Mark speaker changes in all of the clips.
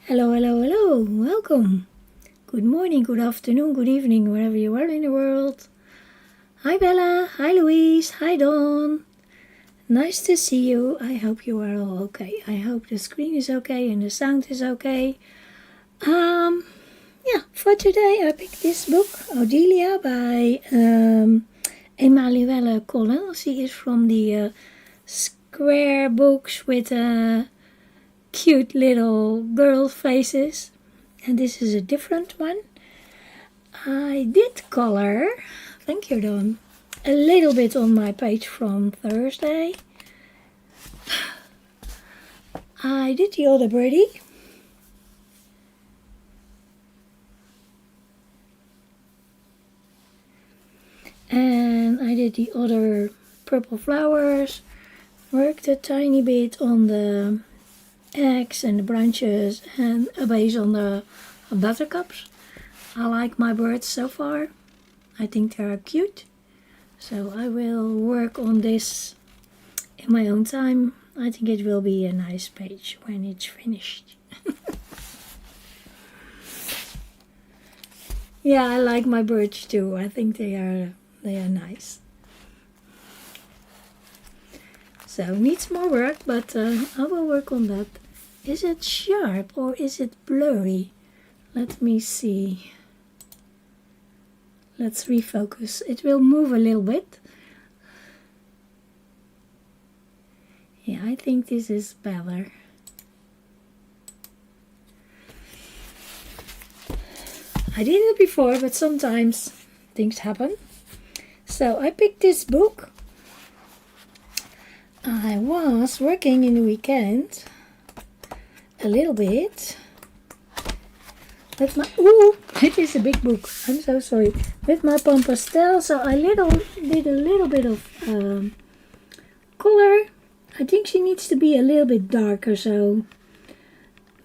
Speaker 1: Hello, hello, hello, welcome. Good morning, good afternoon, good evening, wherever you are in the world. Hi Bella, hi Louise, hi Dawn. Nice to see you. I hope you are all okay. I hope the screen is okay and the sound is okay. Yeah, for today I picked this book, Odelia by Emmanuelle Colin. She is from the square books with cute little girl faces, and this is a different one. I did color, thank you Dawn, a little bit on my page from Thursday. I did the other birdie, and I did the other purple flowers, worked a tiny bit on the eggs and the branches and a base on the buttercups. I like my birds so far. I think they are cute. So I will work on this in my own time. I think it will be a nice page when it's finished. Yeah, I like my birds too. I think they are nice. So needs more work, but I will work on that. Is it sharp or is it blurry? Let me see. Let's refocus. It will move a little bit. Yeah, I think this is better. I did it before, but sometimes things happen. So I picked this book. I was working in the weekend a little bit with my, ooh, it is a big book, I'm so sorry, with my Pan Pastel. So I did a little bit of color. I think she needs to be a little bit darker, so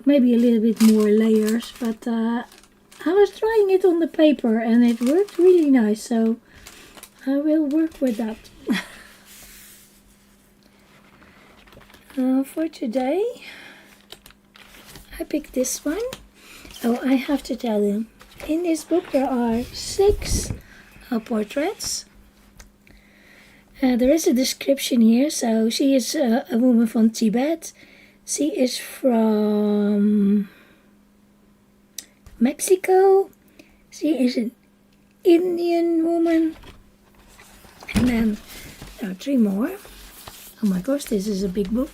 Speaker 1: maybe a little bit more layers, but I was trying it on the paper and it worked really nice, so I will work with that. For today I picked this one. Oh, I have to tell you, in this book there are 6 portraits. There is a description here. So she is a woman from Tibet. She is from Mexico. She is an Indian woman. And then there are 3 more. Oh my gosh, this is a big book.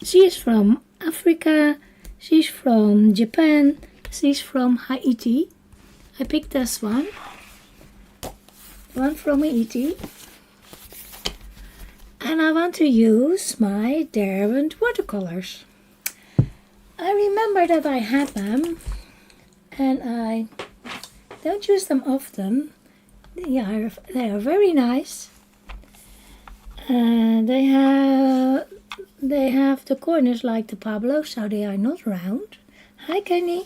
Speaker 1: She is from Africa. She's from Japan. She's from Haiti. I picked this one. One from Haiti. And I want to use my Derwent watercolors. I remember that I had them. And I don't use them often. They are very nice. They have the corners like the Pablo, so they are not round. Hi Kenny.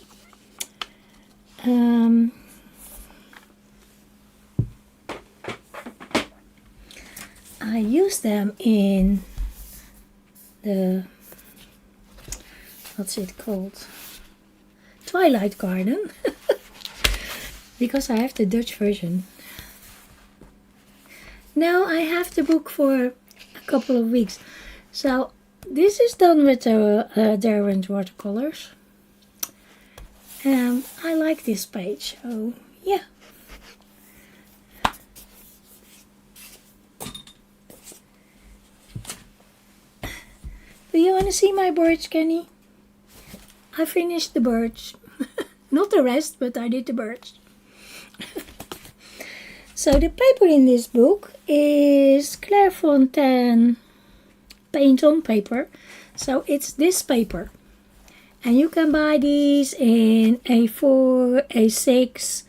Speaker 1: I use them in the, what's it called? Twilight Garden. Because I have the Dutch version. Now I have the book for a couple of weeks. So this is done with the Derwent watercolors. I like this page. Oh yeah. Do you want to see my birds, Kenny? I finished the birds. Not the rest, but I did the birds. So the paper in this book is Clairefontaine paint on paper. So it's this paper. And you can buy these in A4, A6,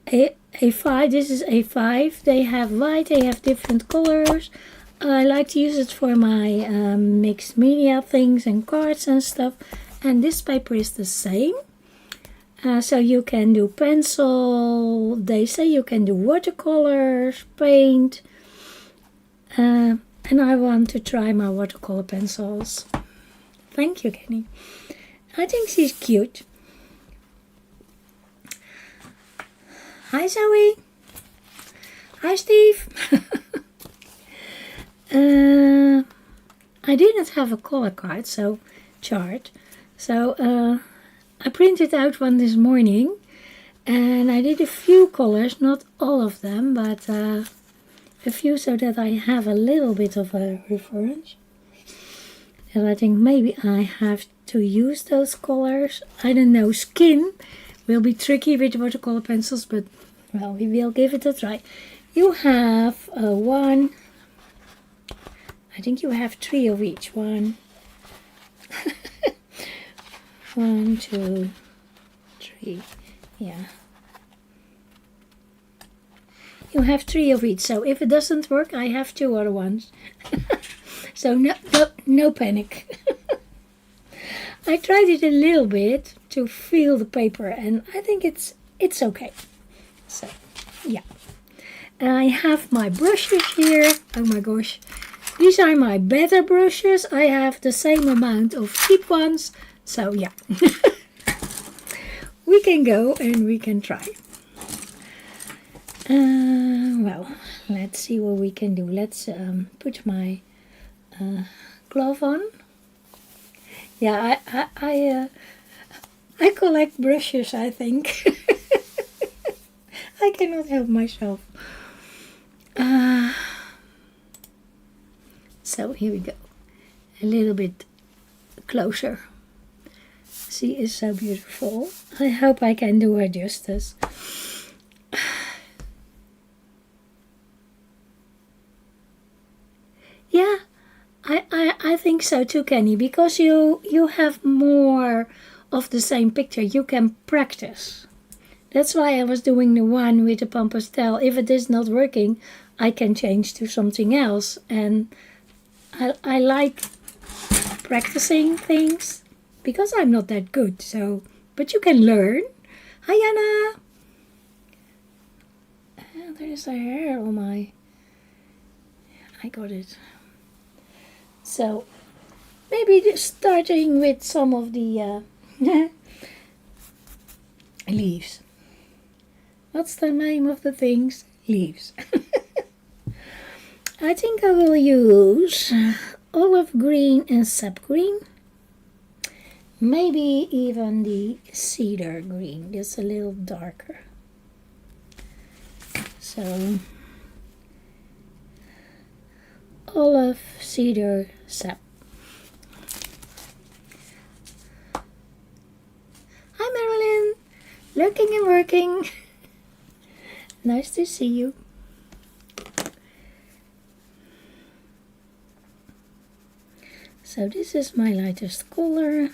Speaker 1: A5. This is A5. They have white, they have different colors. I like to use it for my mixed media things and cards and stuff. And this paper is the same. So you can do pencil, they say you can do watercolors, paint. And I want to try my watercolor pencils. Thank you, Kenny. I think she's cute. Hi, Zoe. Hi, Steve. I didn't have a color card, so chart. So I printed out one this morning, and I did a few colors, not all of them, but a few, so that I have a little bit of a reference. And I think maybe I have to use those colors. I don't know, skin will be tricky with watercolor pencils, but well, we will give it a try. You have one, I think you have 3 of each. One, 1, 2, 3, yeah. You have 3 of each, so if it doesn't work, I have 2 other ones. So no panic. I tried it a little bit to feel the paper, and I think it's okay. So, yeah. I have my brushes here. Oh my gosh. These are my better brushes. I have the same amount of cheap ones. So, yeah. We can go and we can try. Well, let's see what we can do. Let's put my glove on. Yeah, I collect brushes, I think. I cannot help myself. So here we go. A little bit closer. She is so beautiful. I hope I can do her justice. Yeah, I think so too, Kenny, because you have more of the same picture. You can practice. That's why I was doing the one with the Pampastel. If it is not working, I can change to something else. And I like practicing things because I'm not that good. So, but you can learn. Hi, Anna. There's a hair on my... I got it. So, maybe starting with some of the leaves. What's the name of the things? Leaves. I think I will use olive green and sap green. Maybe even the cedar green. That's a little darker. So, olive, cedar, sap. Hi, Marilyn. Looking and working. Nice to see you. So this is my lightest color.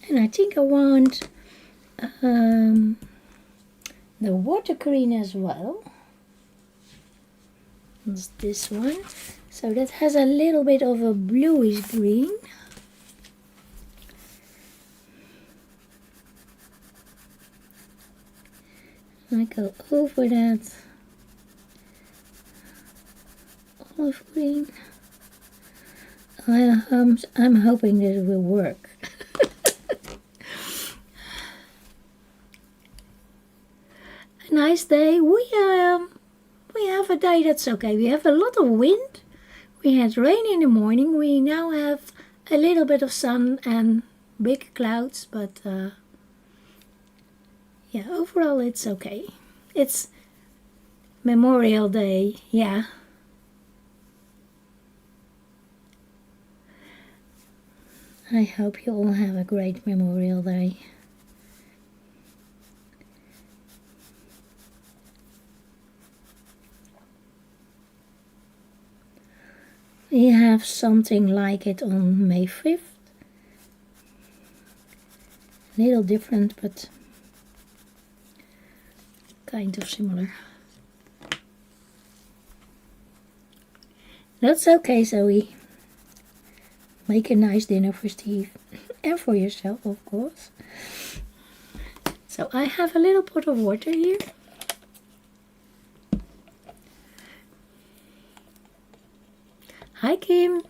Speaker 1: And I think I want the water green as well. That's this one. So that has a little bit of a bluish green. I go over that olive green. I'm hoping that it will work. A nice day. We have a day that's okay. We have a lot of wind. We had rain in the morning. We now have a little bit of sun and big clouds, but yeah, overall it's okay. It's Memorial Day, yeah. I hope you all have a great Memorial Day. We have something like it on May 5th. A little different, but kind of similar. That's okay, Zoe. Make a nice dinner for Steve and for yourself, of course. So I have a little pot of water here. Hi, Kim.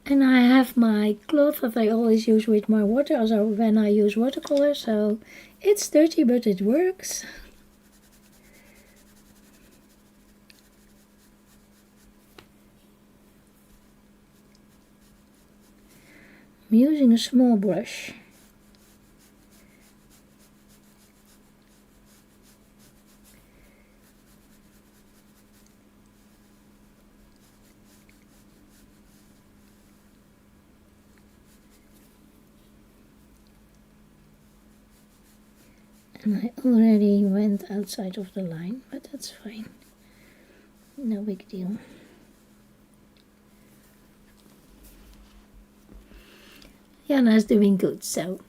Speaker 1: And I have my cloth that I always use with my water, also when I use watercolor. So it's dirty, but it works. I'm using a small brush. And I already went outside of the line, but that's fine. No big deal. Jana's doing good, so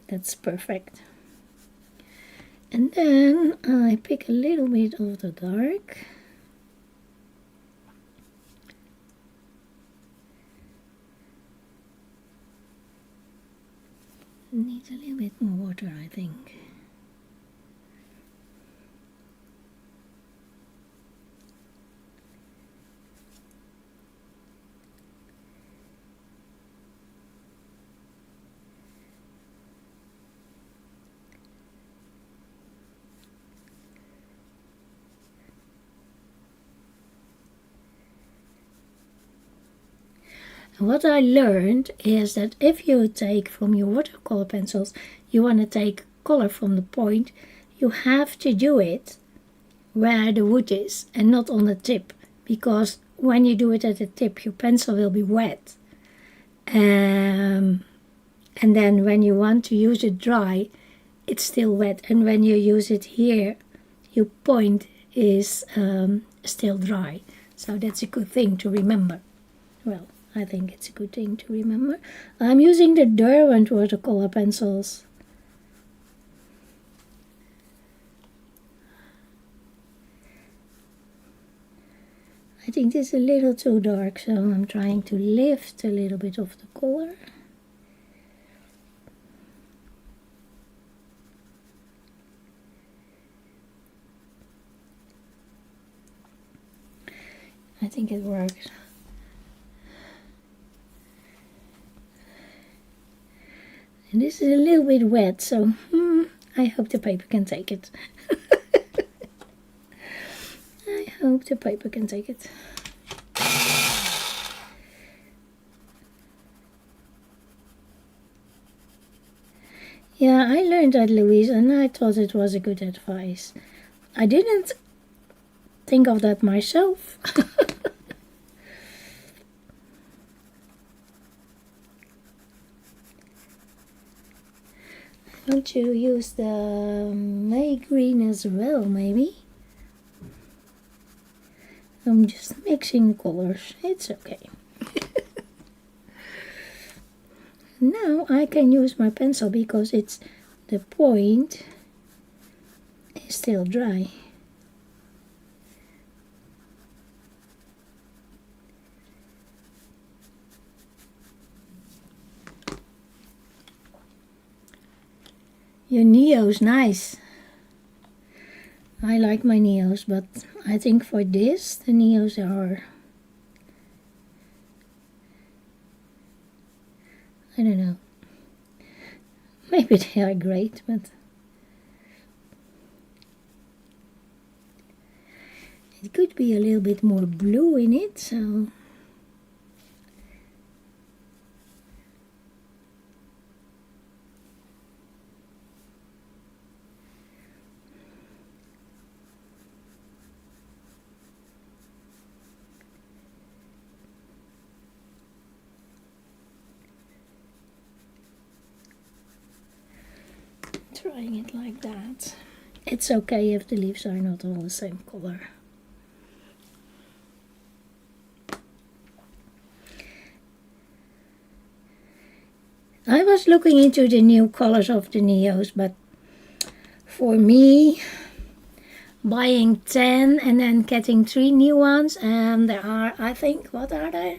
Speaker 1: that's perfect. And then I pick a little bit of the dark. Needs a little bit more water, I think. What I learned is that if you take from your watercolor pencils, you want to take color from the point, you have to do it where the wood is and not on the tip, because when you do it at the tip, your pencil will be wet. And then when you want to use it dry, it's still wet. And when you use it here, your point is still dry. So that's a good thing to remember. Well, I think it's a good thing to remember. I'm using the Derwent watercolor pencils. I think this is a little too dark, so I'm trying to lift a little bit of the color. I think it works. And this is a little bit wet, so I hope the paper can take it. I hope the paper can take it. Yeah, I learned that, Louise, and I thought it was a good advice. I didn't think of that myself. I want to use the May green as well, maybe. I'm just mixing colors. It's okay. Now I can use my pencil because it's the point is still dry. Your Neo's nice. I like my Neos, but I think for this, the Neos are, I don't know. Maybe they are great, but it could be a little bit more blue in it, so trying it like that. It's okay if the leaves are not all the same color. I was looking into the new colors of the Neos, but for me, buying 10 and then getting 3 new ones, and there are, I think, what are there?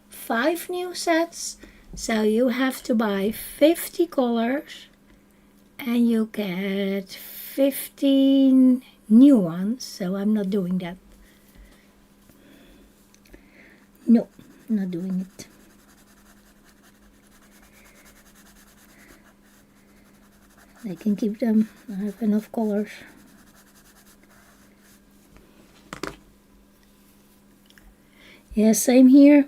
Speaker 1: 5 new sets. So you have to buy 50 colors and you get 15 new ones. So I'm not doing that. No, not doing it. I can keep them. I have enough colors. Yeah, same here.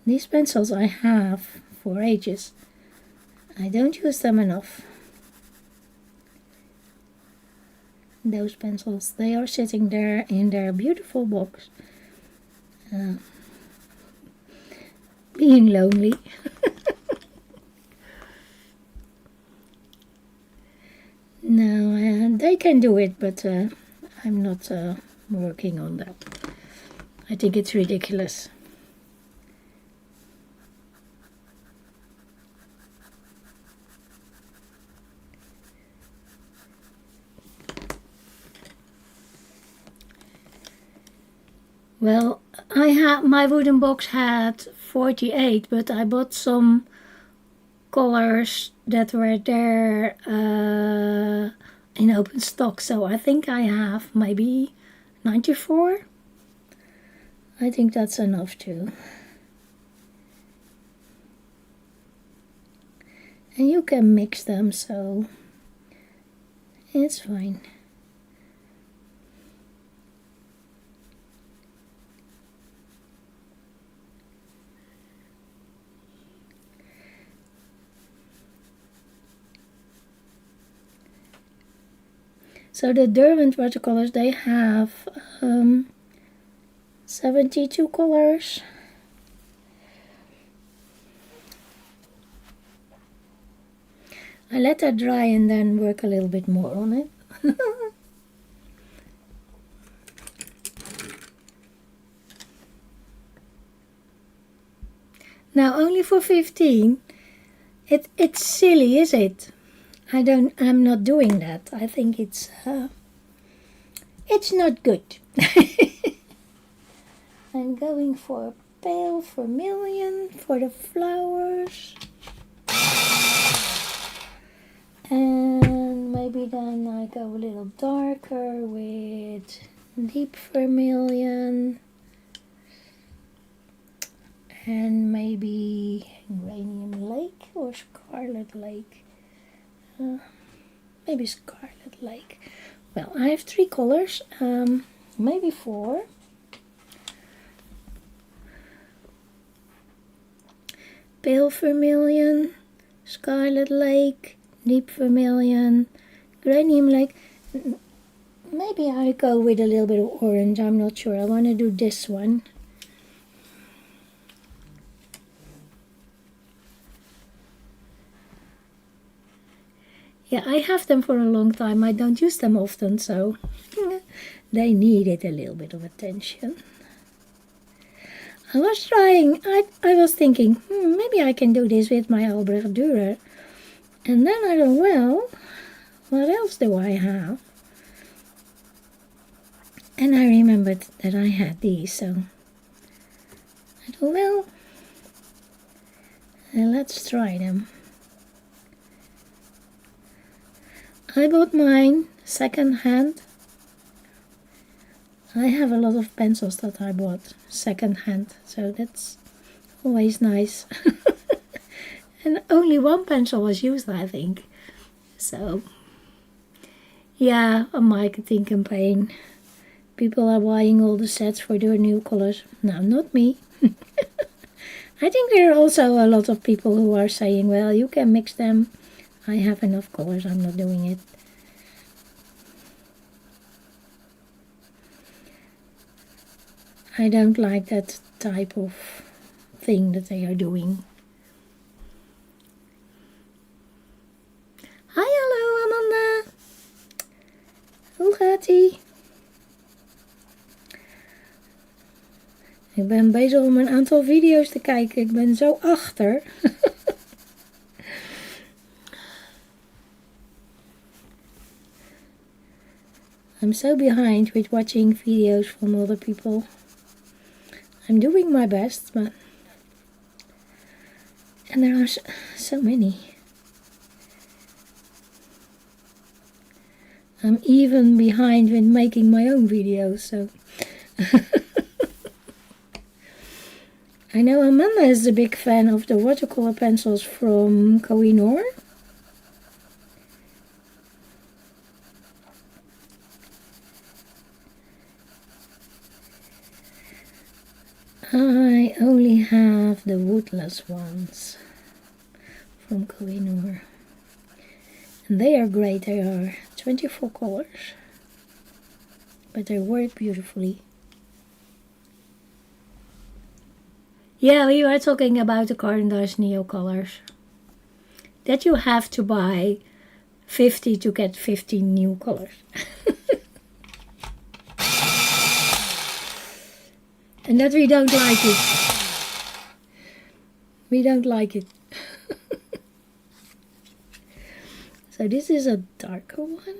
Speaker 1: These pencils I have for ages. I don't use them enough. Those pencils, they are sitting there in their beautiful box. Being lonely. No, they can do it, but I'm not working on that. I think it's ridiculous. Well, my wooden box had 48, but I bought some colors that were there in open stock, so I think I have maybe 94. I think that's enough too. And you can mix them, so it's fine. So the Derwent watercolors, they have 72 colors. I let that dry and then work a little bit more on it. Now only for 15. It's silly, is it? I'm not doing that. I think it's not good. I'm going for pale vermilion for the flowers. And maybe then I go a little darker with deep vermilion. And maybe Uranium Lake or Scarlet Lake. Maybe Scarlet Lake. Well, I have 3 colors, maybe 4. Pale vermilion, Scarlet Lake, deep vermilion, Uranium Lake. Maybe I go with a little bit of orange, I'm not sure. I want to do this one. Yeah, I have them for a long time. I don't use them often, so they needed a little bit of attention. I was trying, I was thinking, maybe I can do this with my Albrecht Dürer. And then I thought, well, what else do I have? And I remembered that I had these, so I thought, well, let's try them. I bought mine second hand. I have a lot of pencils that I bought second hand, so that's always nice. And only one pencil was used, I think. So, yeah, a marketing campaign. People are buying all the sets for their new colors. No, not me. I think there are also a lot of people who are saying, well, you can mix them. I have enough colors, I'm not doing it. I don't like that type of thing that they are doing. Hi, hello, Ik ben bezig om een aantal video's te kijken. Ik ben zo achter. I'm so behind with watching videos from other people. I'm doing my best, but... And there are so many. I'm even behind with making my own videos, so... I know Amanda is a big fan of the watercolor pencils from Koh-i-Noor. I only have the woodless ones from Koh-i-Noor. And they are great, they are 24 colors. But they work beautifully. Yeah, we were talking about the Caran d'Ache Neo colors. That you have to buy 50 to get 15 new colors. And that we don't like it. We don't like it. So this is a darker one.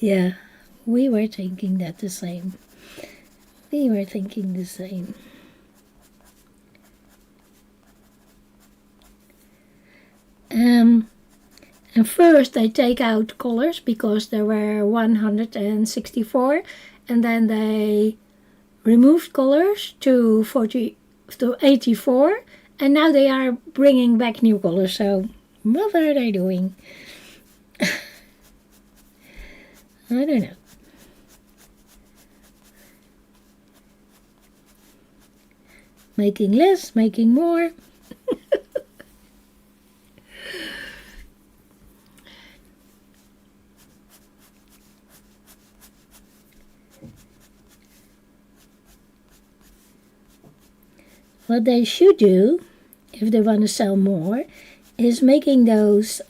Speaker 1: Yeah, we were thinking that the same. We were thinking the same. And first they take out colors because there were 164, and then they removed colors to 84, and now they are bringing back new colors. So what are they doing? I don't know. Making less, making more. What they should do, if they want to sell more, is making those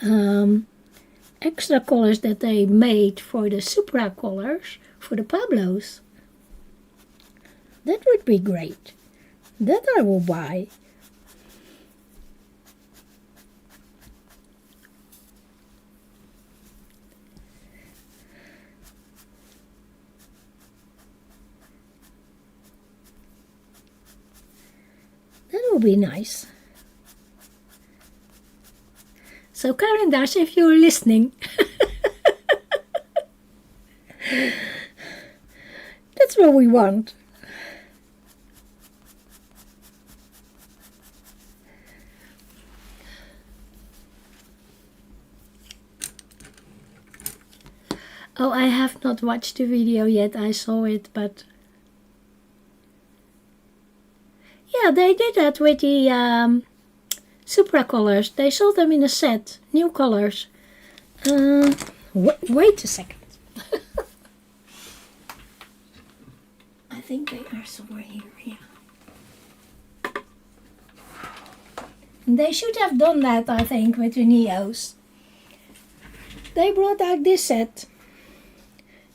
Speaker 1: extra colors that they made for the Supra colors, for the Pablos. That would be great. That I will buy. That will be nice. So Caran d'Ache, if you're listening, that's what we want. Oh, I have not watched the video yet. I saw it, but yeah, they did that with the Supra colors. They sold them in a set, new colors. Wait a second. I think they are somewhere here, yeah. They should have done that, I think, with the Neos. They brought out this set.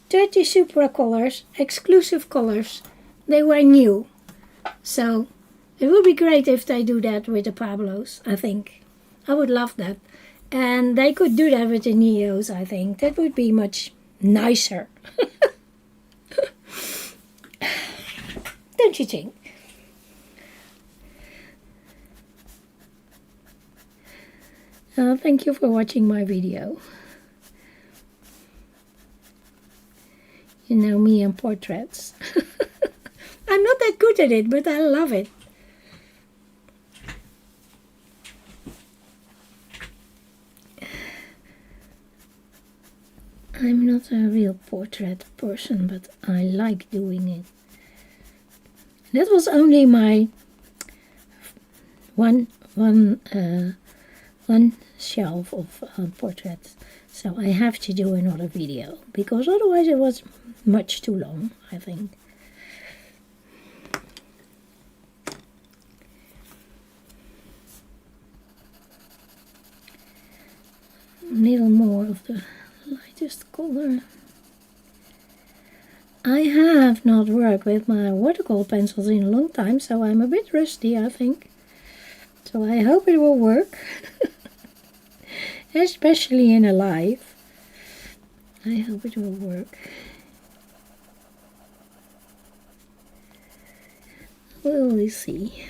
Speaker 1: 30 Supra colors, exclusive colors. They were new. So it would be great if they do that with the Pablos, I think. I would love that. And they could do that with the Neos, I think. That would be much nicer. Don't you think? Thank you for watching my video. You know me and portraits. I'm not that good at it, but I love it. I'm not a real portrait person, but I like doing it. That was only my one one shelf of portraits. So I have to do another video because otherwise it was much too long, I think. A little more of the lightest color. I have not worked with my watercolor pencils in a long time, so I'm a bit rusty, I think. So I hope it will work, especially in a live. I hope it will work. We'll see.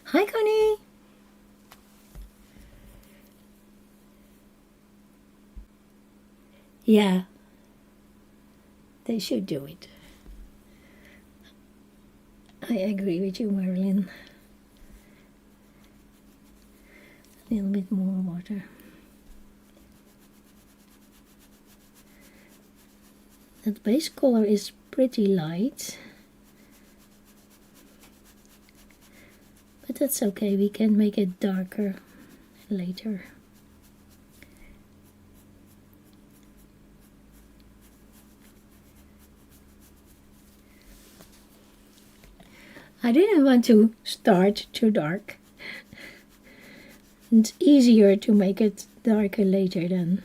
Speaker 1: Hi, Connie. Yeah. They should do it. I agree with you, Marilyn. A little bit more water. That base color is pretty light. But that's okay, we can make it darker later. I didn't want to start too dark. It's easier to make it darker later than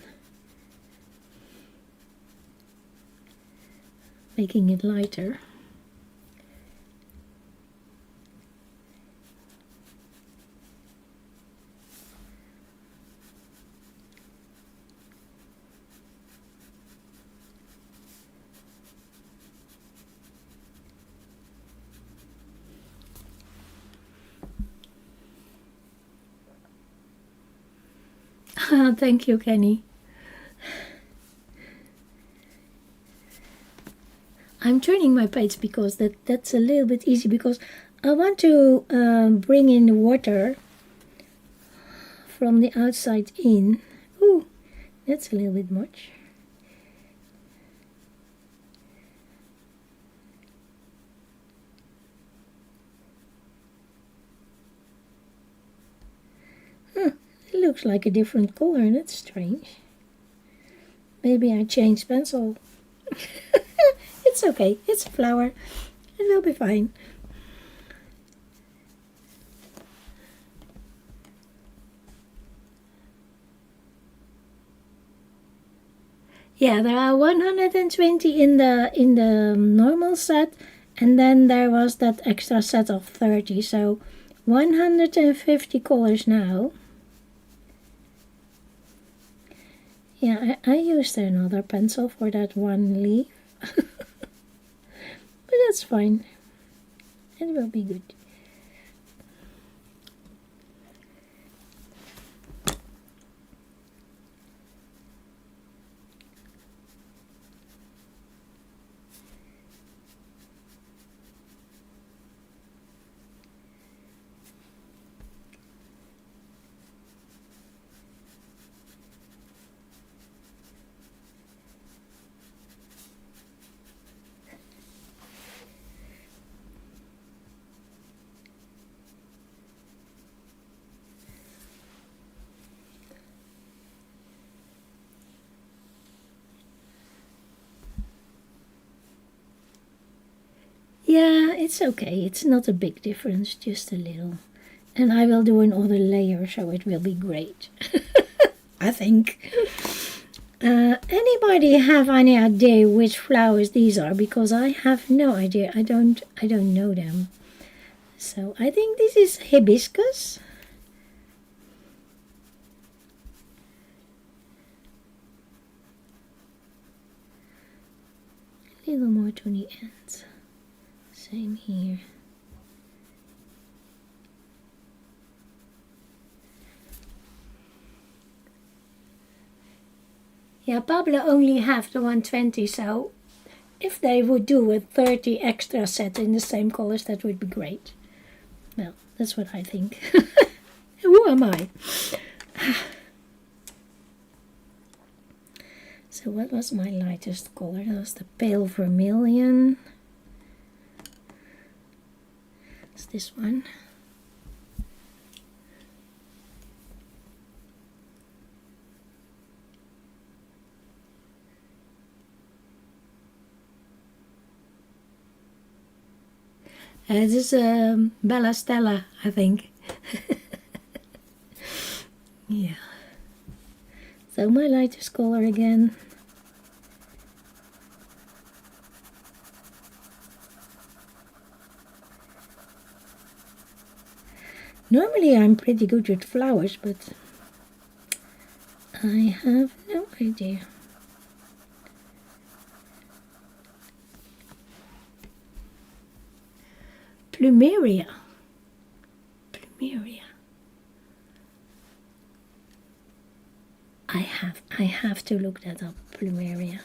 Speaker 1: making it lighter. Thank you, Kenny. I'm turning my page because that's a little bit easy, because I want to bring in the water from the outside in. Ooh, that's a little bit much. It looks like a different color, and that's strange. Maybe I changed pencil. It's okay, it's a flower. It will be fine. Yeah, there are 120 in the normal set, and then there was that extra set of 30, so 150 colors now. Yeah, I used another pencil for that one leaf. But that's fine. It will be good. Yeah, it's okay. It's not a big difference, just a little. And I will do another layer, so it will be great. I think. Anybody have any idea which flowers these are? Because I have no idea. I don't know them. So I think this is hibiscus. A little more to the ends. Same here. Yeah, Pablo only have the 120, so if they would do a 30 extra set in the same colors, that would be great. Well, that's what I think. Who am I? So what was my lightest color? That was the pale vermilion. It's this one. It is Bella Stella, I think. Yeah. So my lightest color again. Normally I'm pretty good with flowers, but I have no idea. Plumeria. Plumeria. I have to look that up. Plumeria.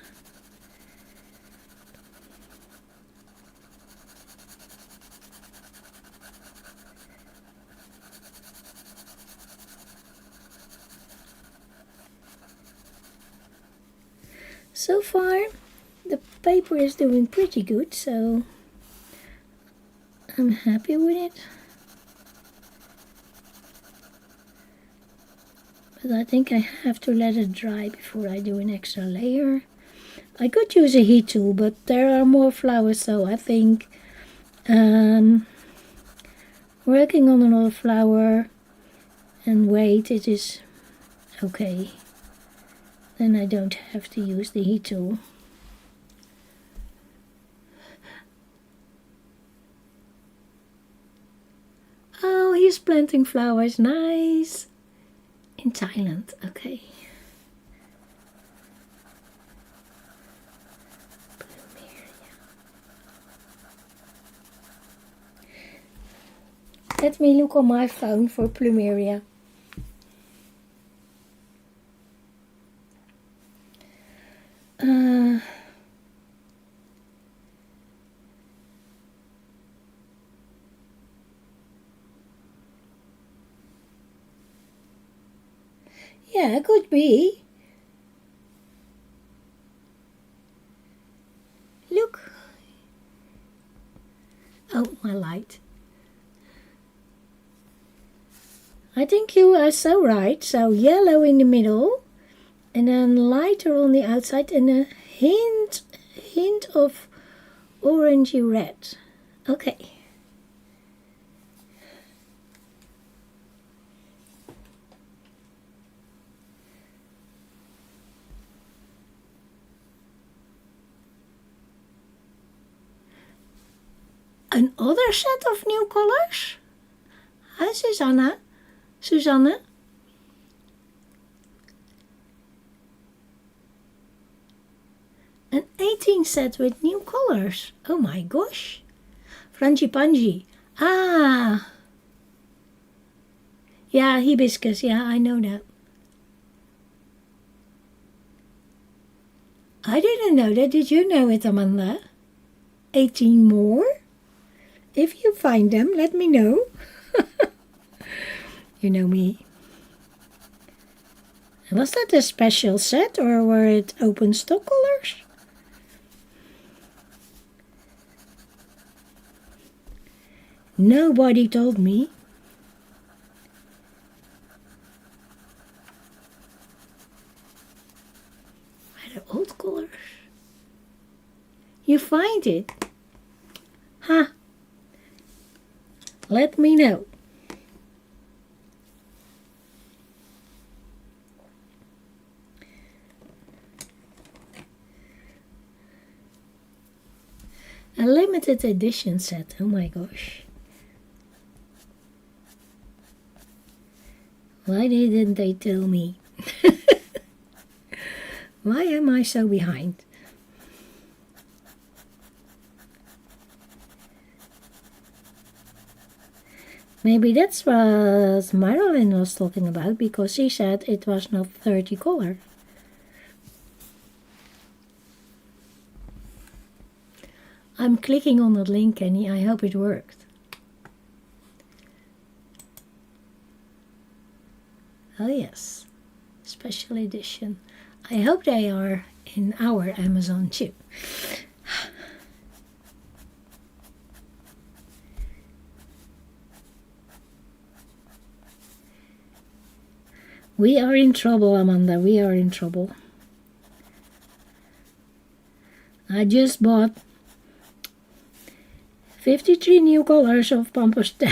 Speaker 1: So far, the paper is doing pretty good, so I'm happy with it. But I think I have to let it dry before I do an extra layer. I could use a heat tool, but there are more flowers, so I think working on another flower and wait, it is okay. Then I don't have to use the heat tool. Oh, he's planting flowers, nice. In Thailand, okay. Let me look on my phone for Plumeria. Yeah, could be. Look. Oh, my light. I think you are so right. So yellow in the middle, and then lighter on the outside, and a hint of orangey red. Okay. Another set of new colors? Hi, Susanna. Susanne? An 18 set with new colors. Oh my gosh. Frangipani. Ah. Yeah, hibiscus. Yeah, I know that. I didn't know that. Did you know it, Amanda? 18 more? If you find them, let me know. You know me. Was that a special set or were it open stock colors? Nobody told me. Are the old colors? You find it? Huh? Let me know. A limited edition set. Oh my gosh. Why didn't they tell me? Why am I so behind? Maybe that's what Marilyn was talking about, because she said it was not 30 color. I'm clicking on that link, Kenny. I hope it worked. Oh yes, special edition. I hope they are in our Amazon too. We are in trouble, Amanda. We are in trouble. I just bought 53 new colors of pastel.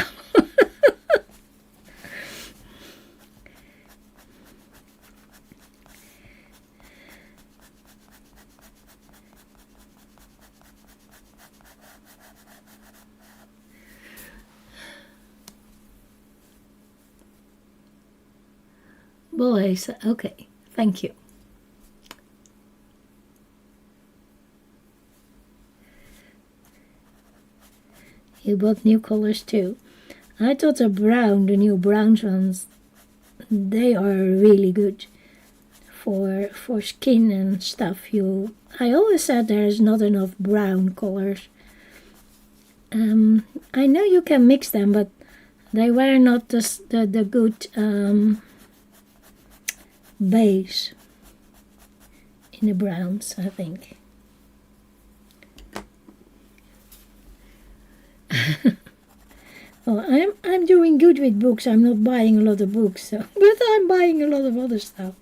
Speaker 1: Boys, okay, thank you. You bought new colors too. I thought the new brown ones, they are really good for skin and stuff. I always said there's not enough brown colors. I know you can mix them, but they were not the good base in the browns, I think. Well, I'm doing good with books. I'm not buying a lot of books, so, but I'm buying a lot of other stuff.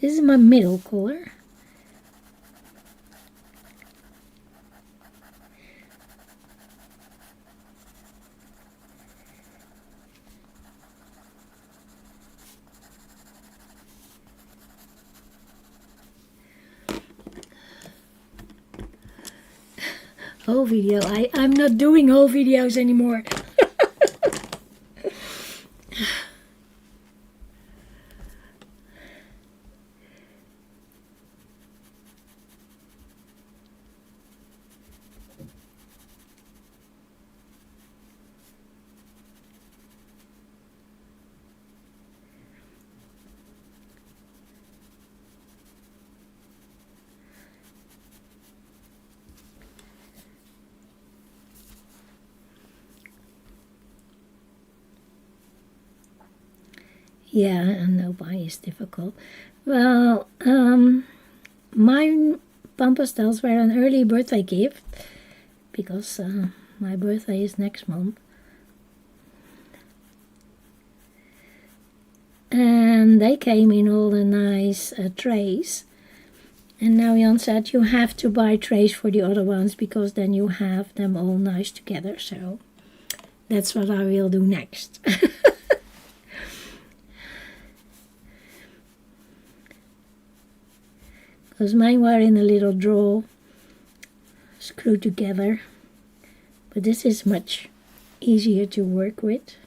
Speaker 1: This is my middle color. Whole video. I'm not doing whole videos anymore. Yeah, I know why it's difficult. Well, my pastels were an early birthday gift because my birthday is next month. And they came in all the nice trays. And now Jan said you have to buy trays for the other ones because then you have them all nice together. So that's what I will do next. Because mine were in a little drawer, screwed together. But this is much easier to work with.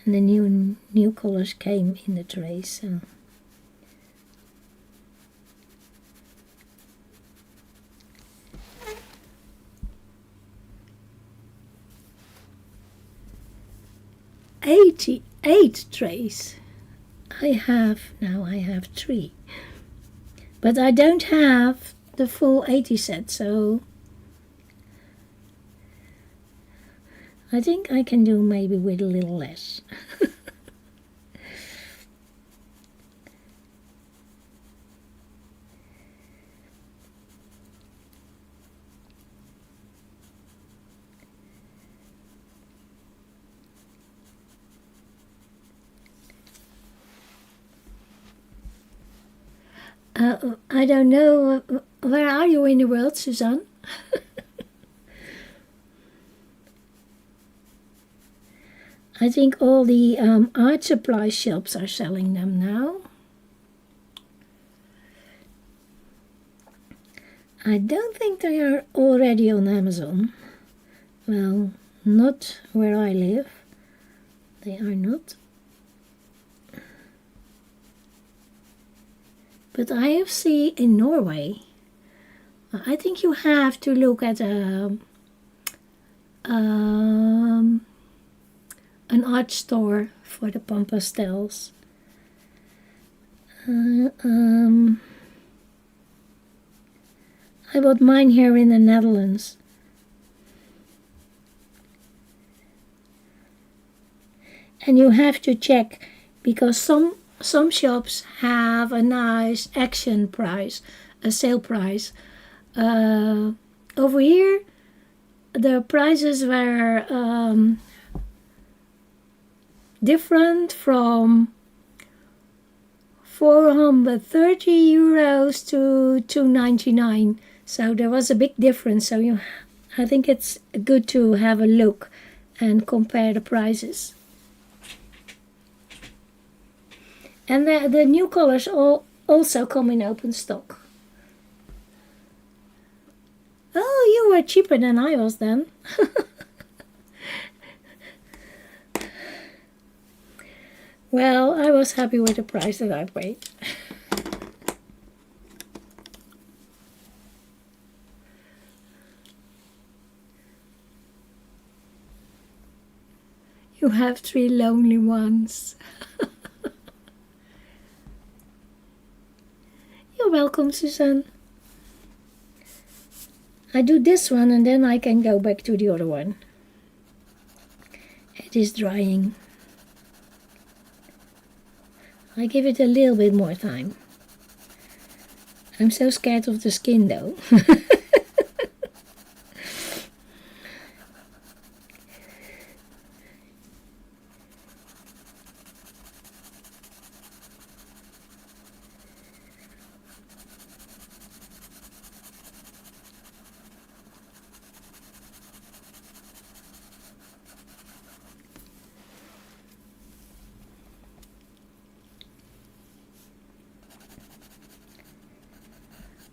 Speaker 1: And the new colors came in the trays. So. Eight trays. I have 3. But I don't have the full 80 set, so I think I can do maybe with a little less. I don't know, where are you in the world, Suzanne? I think all the art supply shops are selling them now. I don't think they are already on Amazon. Well, not where I live. They are not. But I have seen in Norway. I think you have to look at an art store for the pastels. I bought mine here in the Netherlands. And you have to check because some shops have a nice action price, a sale price. Over here, the prices were different from 430 euros to 299. So there was a big difference. So I think it's good to have a look and compare the prices. And the new colors also come in open stock. Oh, you were cheaper than I was then. Well, I was happy with the price that I paid. You have 3 lonely ones. You're welcome, Suzanne. I do this one and then I can go back to the other one. It is drying. I give it a little bit more time. I'm so scared of the skin though.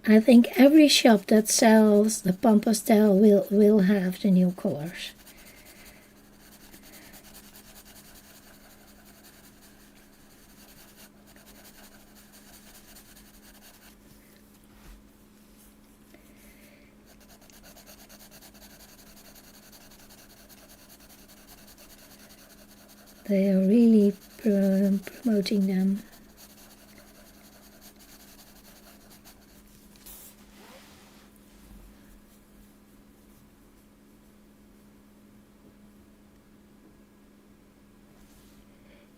Speaker 1: I think every shop that sells the Pan Pastel will have the new colors. They are really promoting them.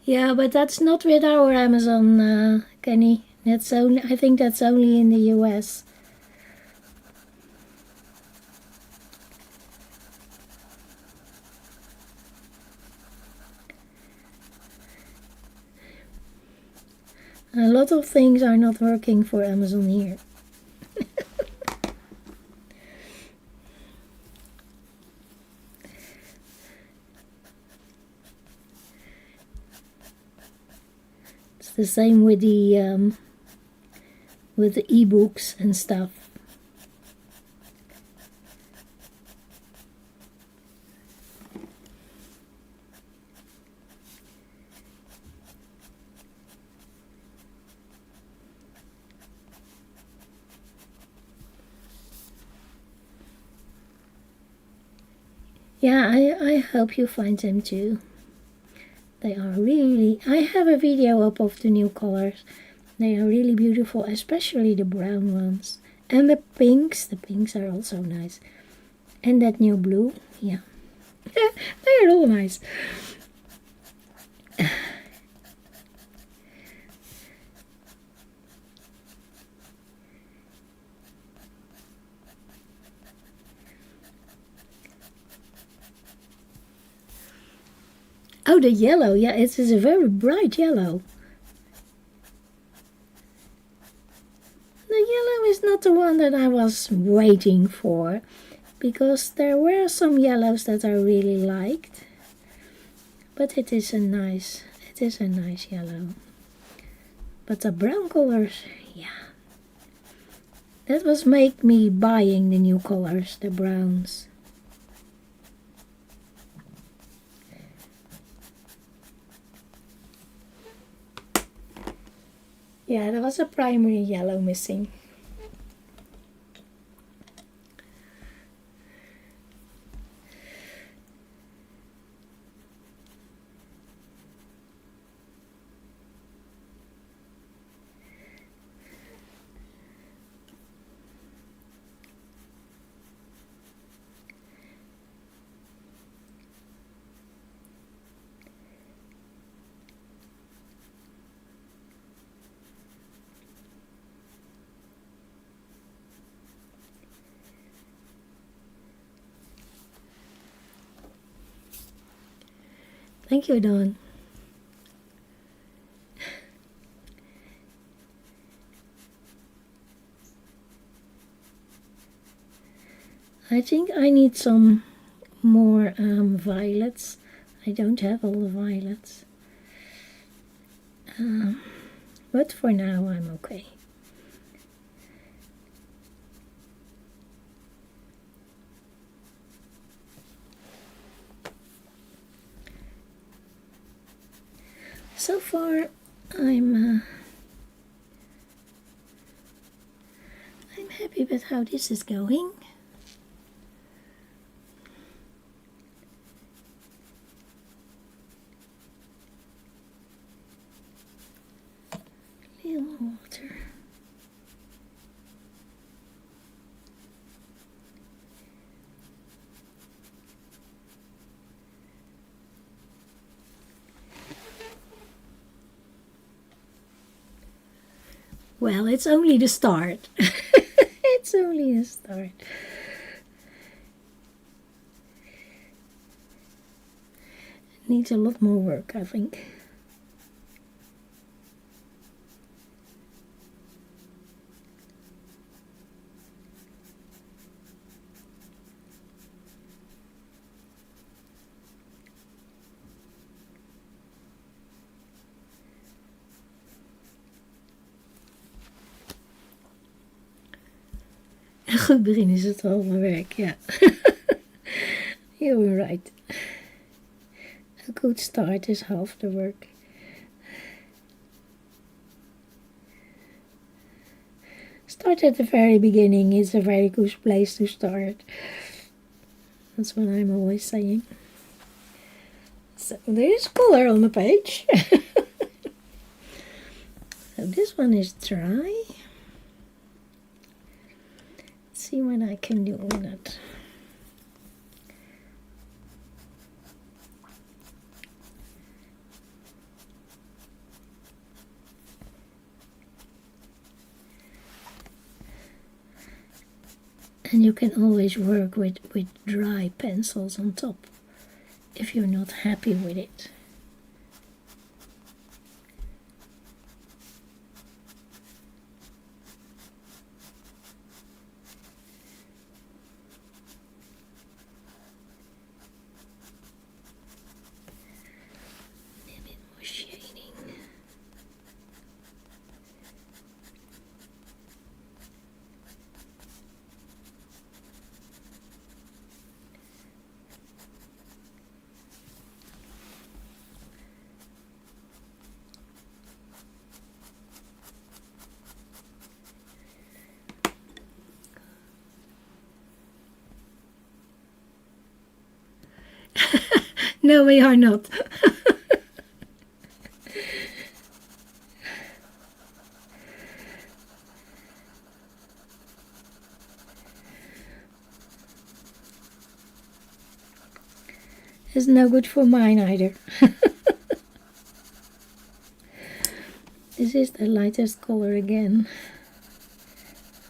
Speaker 1: Yeah, but that's not with our Amazon, Kenny. That's only, I think that's only in the US. A lot of things are not working for Amazon here. It's the same with the e-books and stuff. Yeah, I hope you find them too. They are really... I have a video up of the new colors. They are really beautiful, especially the brown ones. And the pinks. The pinks are also nice. And that new blue. Yeah. They are all nice. Oh, the yellow. Yeah, it is a very bright yellow. The yellow is not the one that I was waiting for, because there were some yellows that I really liked. But it is a nice yellow. But the brown colors, yeah. That was make me buying the new colors, the browns. Yeah, there was a primary yellow missing. Thank you, Dawn. I think I need some more violets. I don't have all the violets. But for now I'm okay. So far I'm happy with how this is going. Little water. Well, it's only the start. It's only the start. Needs a lot more work, I think. Een goed begin is het halve werk, ja. You're right. A good start is half the work. Start at the very beginning is a very good place to start. That's what I'm always saying. So there's color on the page. So this one is dry. Let's see what I can do with it. And you can always work with dry pencils on top if you're not happy with it. A bit more shading. No, we are not. It's no good for mine either. This is the lightest color again.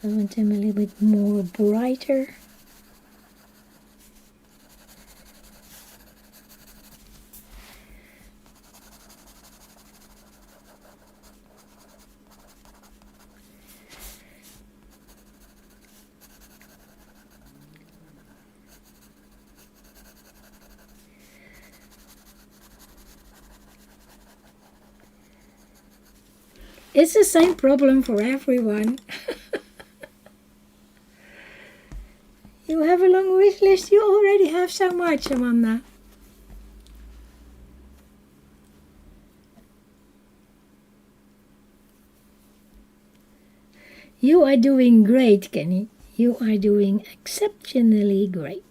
Speaker 1: I want them a little bit more brighter. It's the same problem for everyone. You have a long wish list, you already have so much, Amanda. You are doing great, Kenny. You are doing exceptionally great.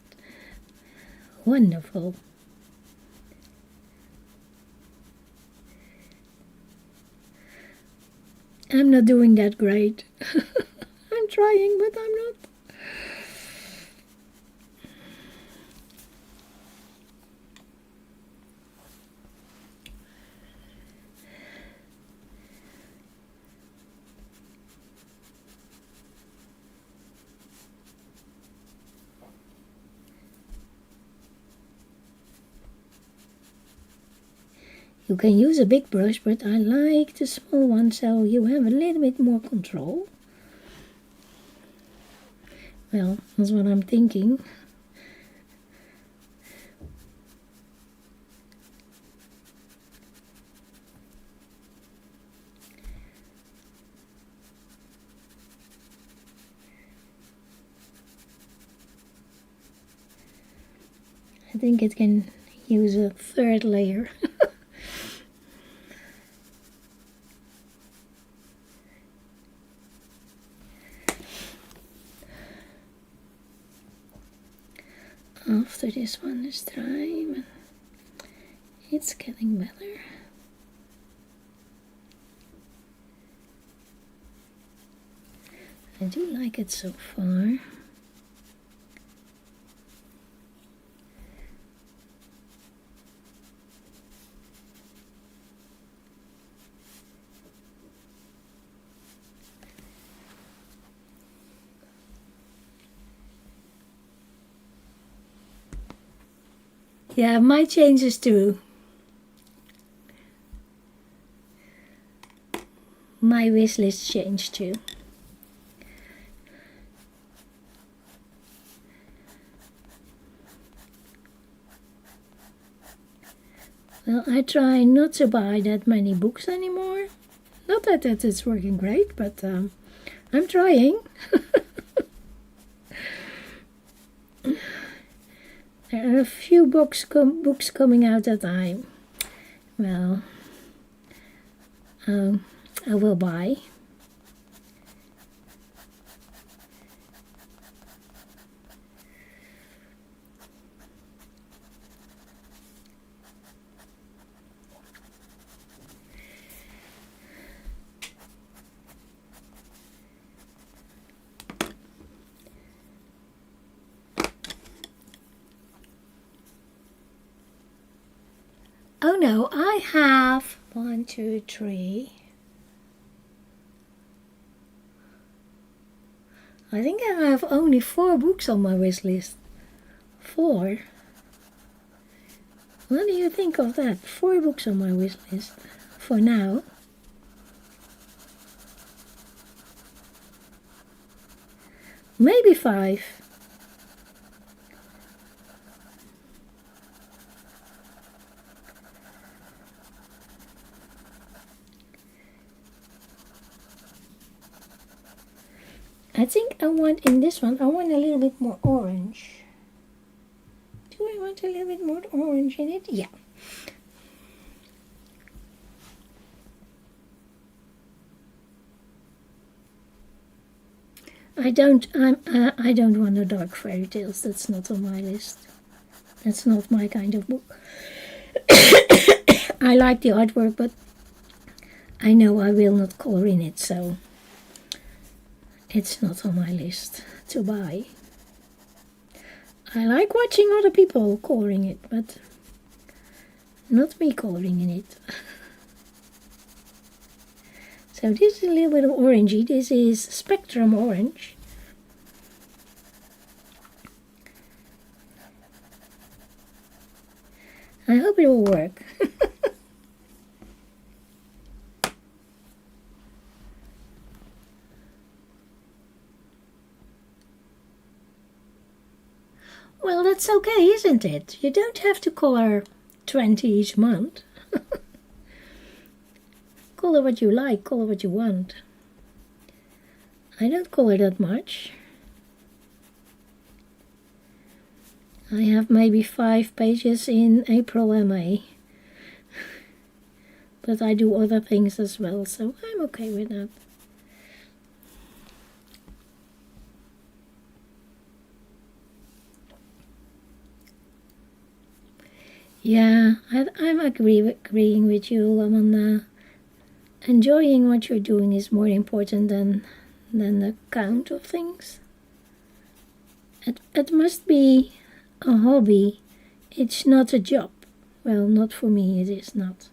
Speaker 1: Wonderful. I'm not doing that great. I'm trying, but I'm not. You can use a big brush, but I like the small one so you have a little bit more control. Well, that's what I'm thinking. I think it can use a third layer. After this one is dry, but it's getting better. I do like it so far. Yeah, my changes too. My wish list changed too. Well, I try not to buy that many books anymore. Not that it's working great, but I'm trying. There are a few books coming out that I will buy. Oh no, I have 1, 2, 3. I think I have only 4 books on my wish list. 4? What do you think of that? 4 books on my wish list for now. Maybe 5. I think I want in this one, I want a little bit more orange. Do I want a little bit more orange in it? Yeah. I don't want no dark fairy tales. That's not on my list. That's not my kind of book. I like the artwork, but I know I will not color in it, so it's not on my list to buy. I like watching other people coloring it, but not me coloring in it. So this is a little bit of orangey. This is Spectrum Orange. I hope it will work. Well, that's okay, isn't it? You don't have to color 20 each month. Color what you like, color what you want. I don't color that much. I have maybe 5 pages in April and May. But I do other things as well, so I'm okay with that. Yeah, I'm agreeing with you. Enjoying what you're doing is more important than the count of things. It must be a hobby. It's not a job. Well, not for me, it is not.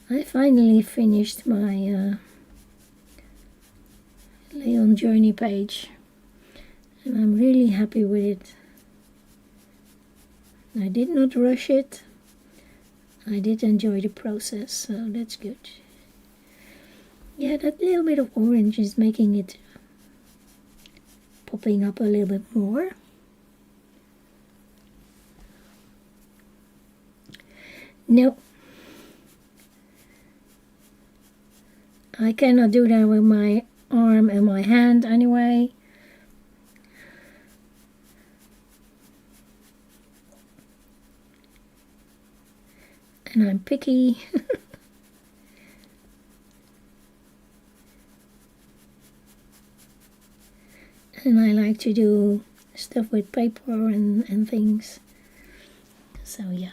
Speaker 1: I finally finished my Leon Journey page, And I'm really happy with it. I did not rush it. I did enjoy the process, so that's good. Yeah, that little bit of orange is making it popping up a little bit more. No, I cannot do that with my arm and my hand anyway. And I'm picky. And I like to do stuff with paper and things. So yeah.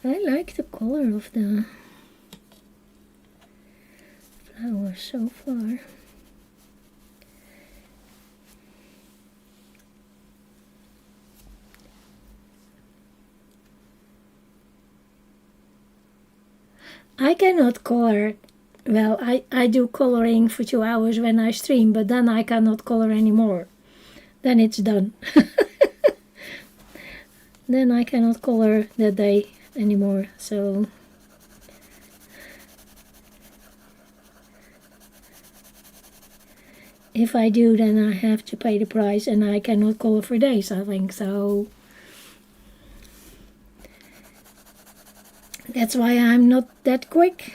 Speaker 1: I like the color of the flower so far. I cannot color. Well, I do coloring for 2 hours when I stream, but then I cannot color anymore. Then it's done. Then I cannot color that day anymore, so if I do, then I have to pay the price, and I cannot color for days, I think. So that's why I'm not that quick.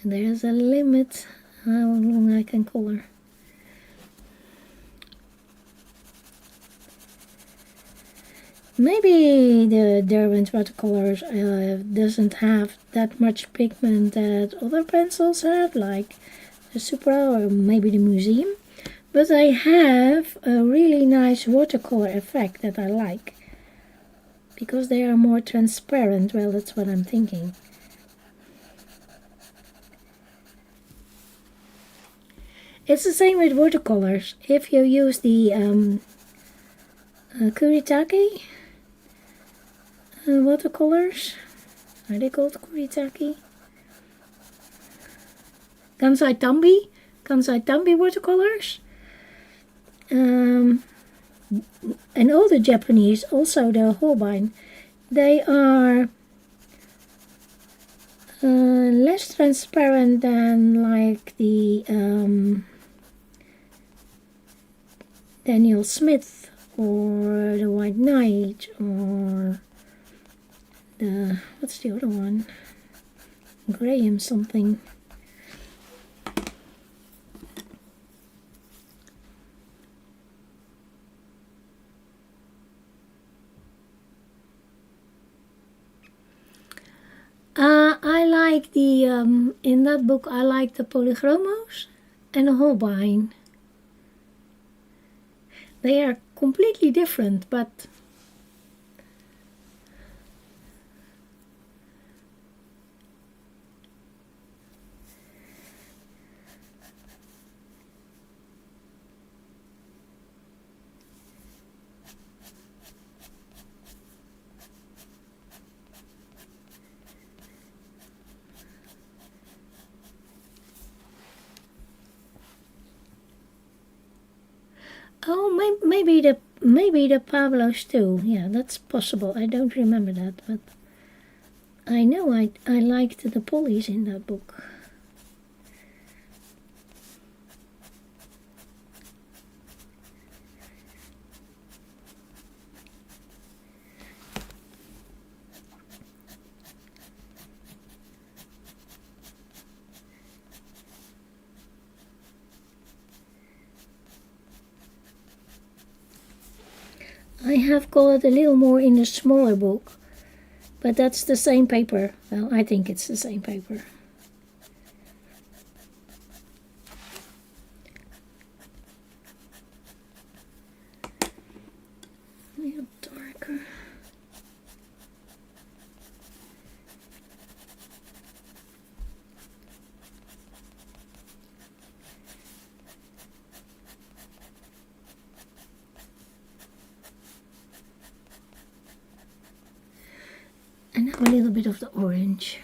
Speaker 1: There's a limit how long I can color. Maybe the Derwent watercolors doesn't have that much pigment that other pencils have, like the Supra or maybe the Museum. But they have a really nice watercolor effect that I like. Because they are more transparent, well, that's what I'm thinking. It's the same with watercolors. If you use the Kuritake watercolors, are they called Kuritake? Kansai Tambi watercolors. And all the Japanese, also the Holbein, they are less transparent than like the Daniel Smith or the White Knight or the, what's the other one? Graham something. I like the, in that book I like the Polychromos and the Holbein. They are completely different, but oh, maybe the Pablos too. Yeah, that's possible. I don't remember that, but I know I liked the polys in that book. I have colored a little more in the smaller book, but that's the same paper. Well, I think it's the same paper. A little darker. a little bit of the orange.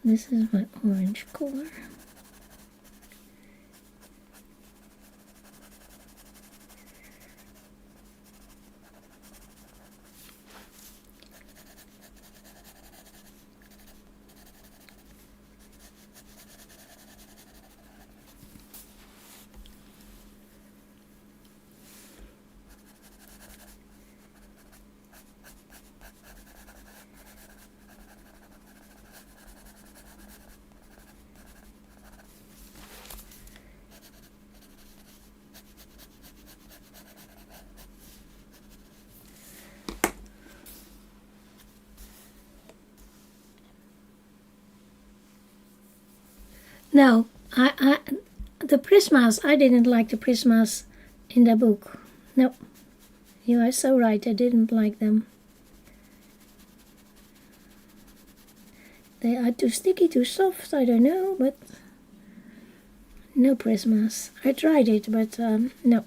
Speaker 1: This is my orange color. No, the prismas, I didn't like the prismas in the book. No, you are so right, I didn't like them. They are too sticky, too soft, I don't know, but no prismas. I tried it, but no.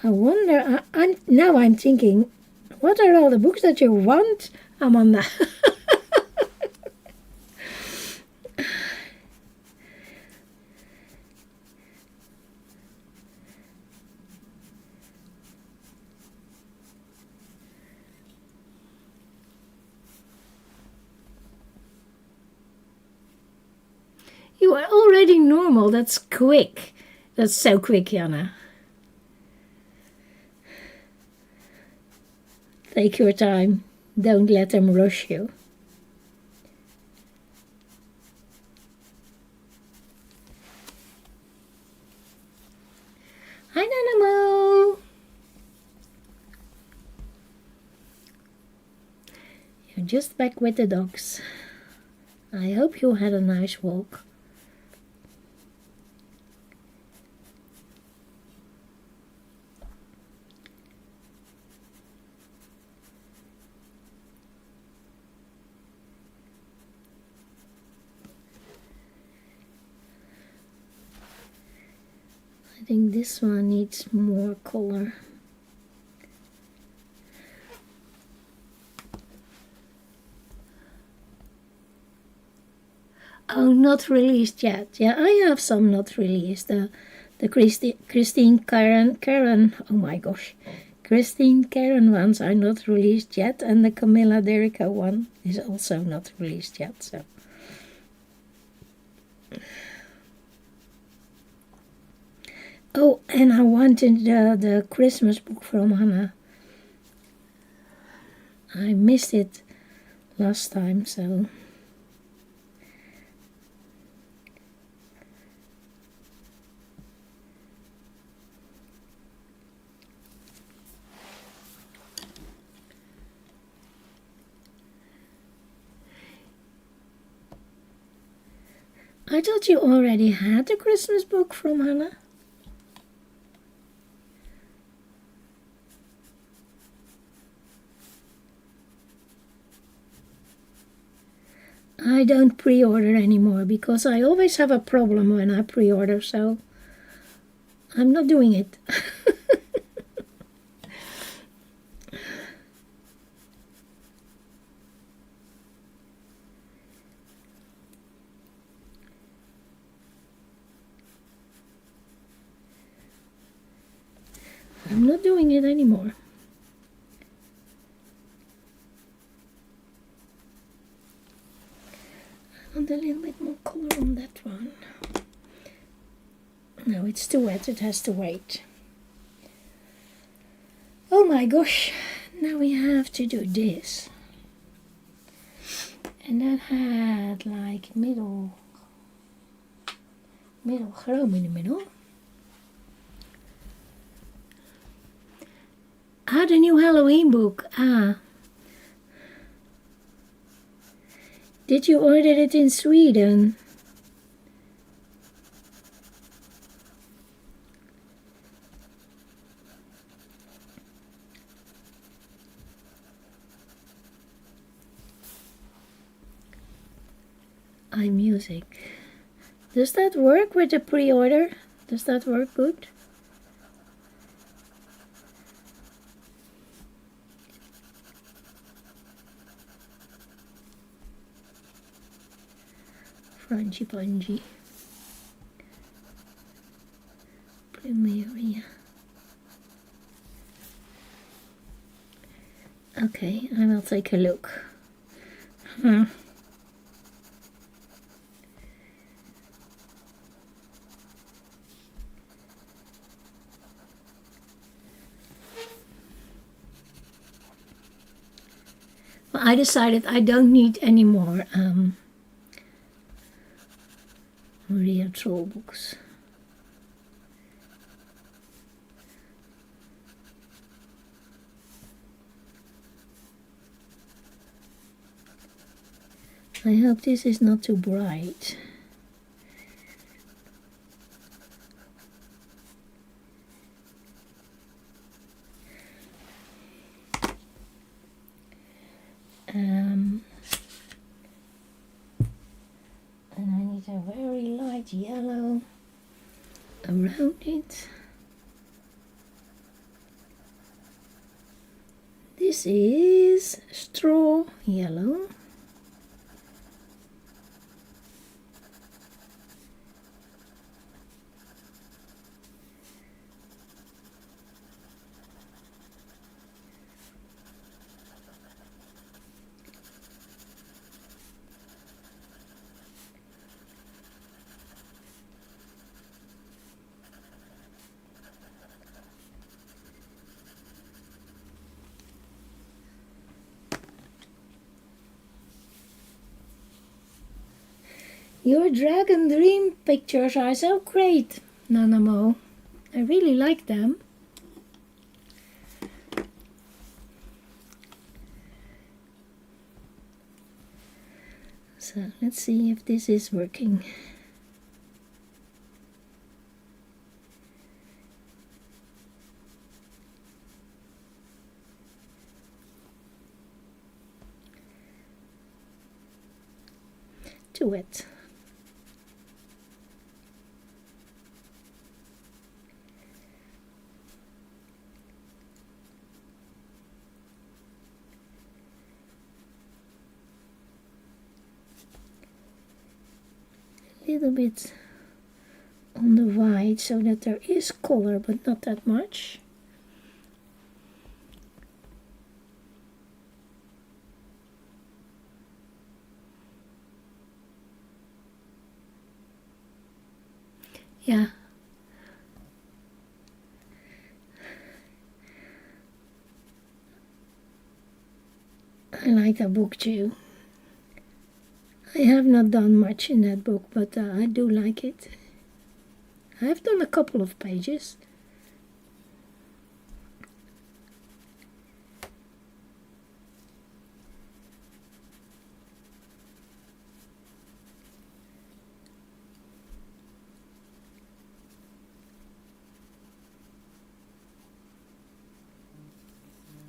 Speaker 1: I wonder, now I'm thinking, what are all the books that you want, Amanda? You are already normal, that's quick. That's so quick, Jana. Take your time. Don't let them rush you. Hi, Nanamo. You're just back with the dogs. I hope you had a nice walk. I think this one needs more color. Oh, not released yet. Yeah, I have some not released. The Christine Karen, oh my gosh. Christine Karen ones are not released yet, and the Camilla Derica one is also not released yet. So. Oh, and I wanted the Christmas book from Hannah. I missed it last time, so... I thought you already had the Christmas book from Hannah. I don't pre-order anymore because I always have a problem when I pre-order, so I'm not doing it. I'm not doing it anymore. I want a little bit more color on that one. No, it's too wet, it has to wait. Oh my gosh, now we have to do this. And that had like middle chrome in the middle. Ah, the new Halloween book. Ah. Did you order it in Sweden? iMusic. Does that work with the pre-order? Does that work good? Franchi Punji. Plumeria. Okay, I will take a look. Well, I decided I don't need any more Maria Troll books. I hope this is not too bright. And I need a very light yellow around it. This is straw yellow. Your Dragon Dream pictures are so great, Nanamo. I really like them. So let's see if this is working. Too wet. Little bit on the white so that there is color but not that much. Yeah. I like that book too. I have not done much in that book, but I do like it. I have done a couple of pages.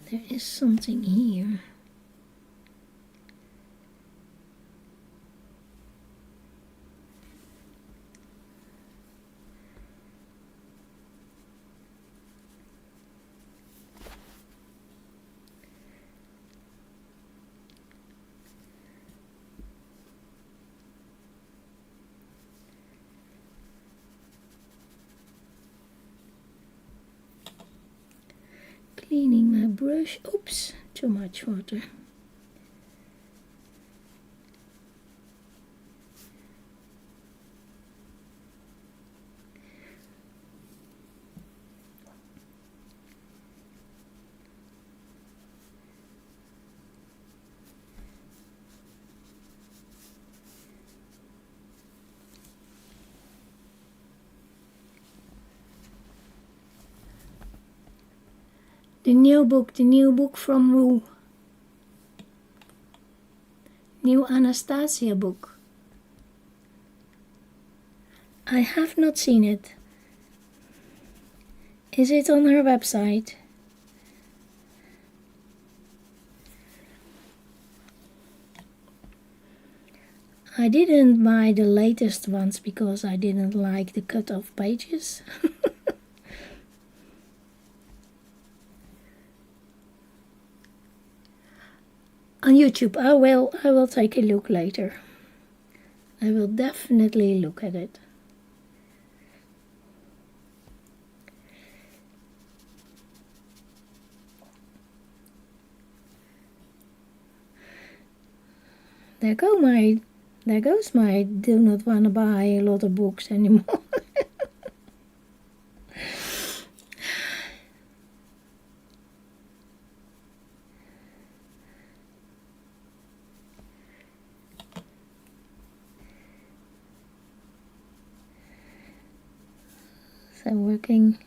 Speaker 1: There is something here. Cleaning my brush. Oops, too much water. The new book from Wu. New Anastasia book. I have not seen it. Is it on her website? I didn't buy the latest ones because I didn't like the cut off pages. On YouTube, I will take a look later. I will definitely look at it. There goes my do not want to buy a lot of books anymore. So I'm working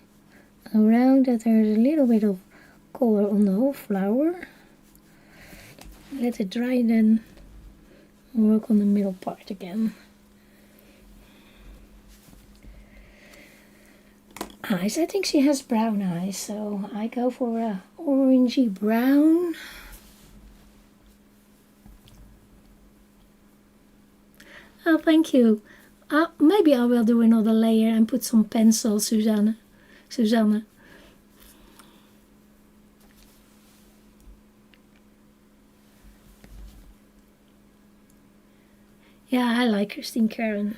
Speaker 1: around that there's a little bit of color on the whole flower. Let it dry, then work on the middle part again. Eyes, I think she has brown eyes, so I go for a orangey brown. Oh, thank you. Maybe I will do another layer and put some pencil, Susanne. Yeah, I like Christine Karen.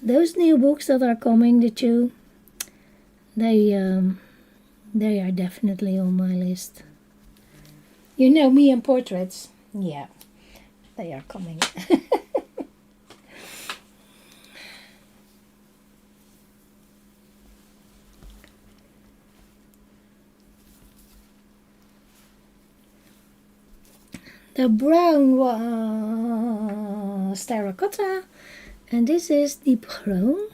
Speaker 1: Those new books that are coming, the two, they are definitely on my list. You know me and portraits. Yeah, they are coming. The brown was terracotta, and this is deep chrome.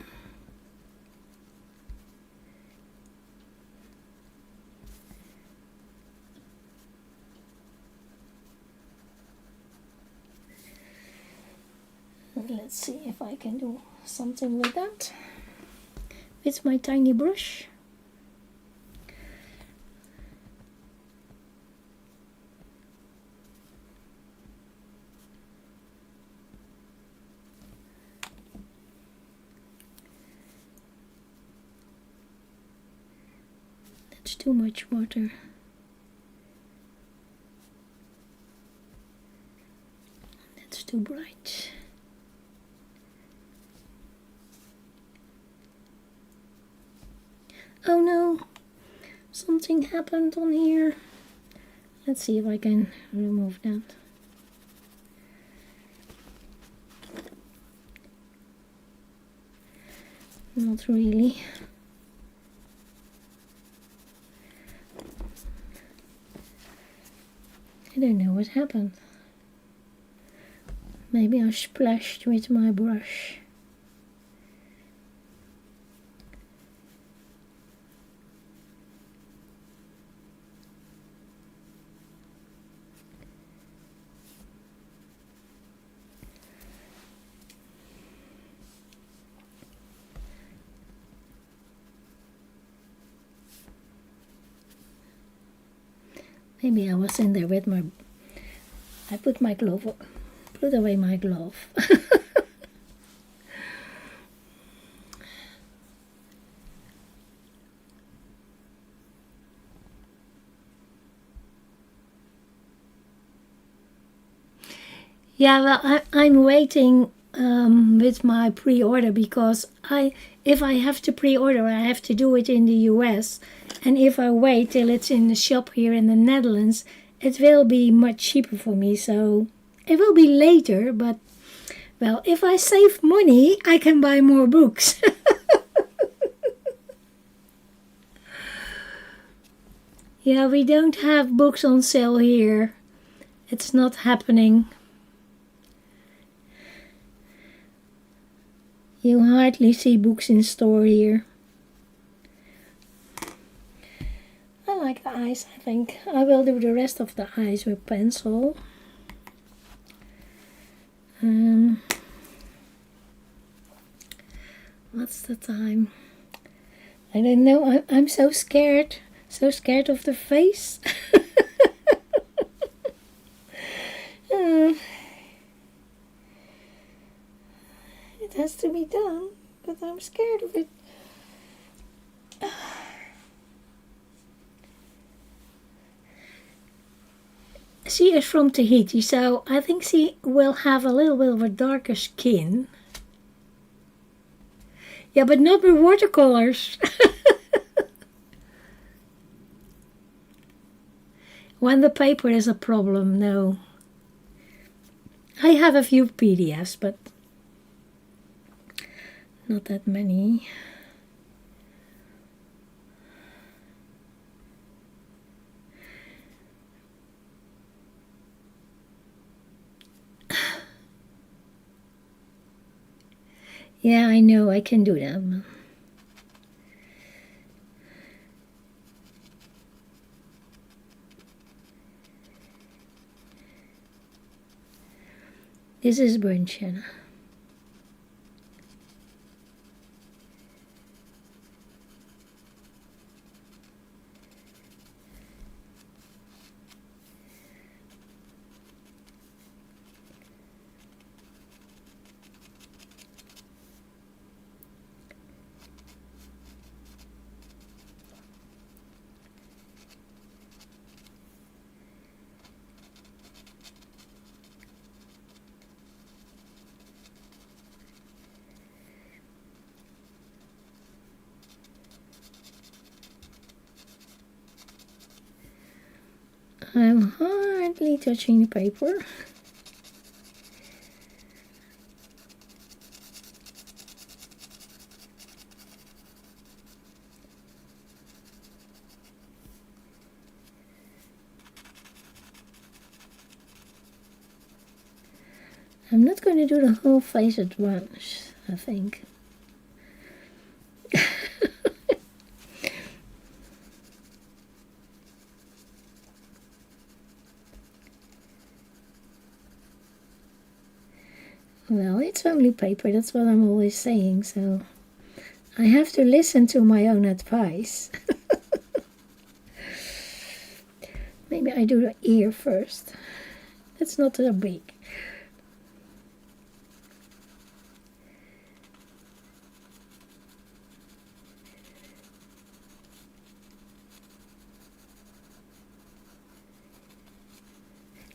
Speaker 1: Let's see if I can do something with that with my tiny brush. That's too much water. That's too bright. Oh no, something happened on here. Let's see if I can remove that. Not really. I don't know what happened. Maybe I splashed with my brush. Maybe I was in there with my... I put my glove... Put away my glove. Yeah, well, I'm waiting with my pre-order because if I have to pre-order, I have to do it in the US. And if I wait till it's in the shop here in the Netherlands, it will be much cheaper for me. So it will be later, but well, if I save money, I can buy more books. Yeah, we don't have books on sale here. It's not happening. You hardly see books in store here. I like the eyes, I think. I will do the rest of the eyes with pencil. What's the time? I don't know, I'm so scared of the face. Uh, it has to be done, but I'm scared of it. She is from Tahiti, so I think she will have a little bit of a darker skin. Yeah, but not with watercolors. When the paper is a problem, no. I have a few PDFs, but not that many. Yeah, I know, I can do them. This is burnt sienna. I'm hardly touching the paper. I'm not going to do the whole face at once, I think. Well, it's only paper, that's what I'm always saying, so I have to listen to my own advice. Maybe I do the ear first. That's not so big.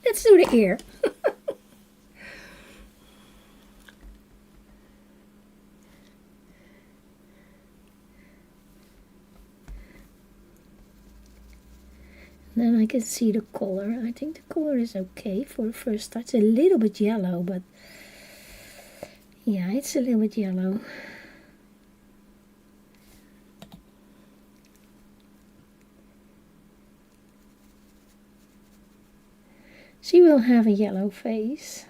Speaker 1: Let's do the ear. Then I can see the color. I think the color is okay for the first touch. It's a little bit yellow, but yeah, it's a little bit yellow. She will have a yellow face.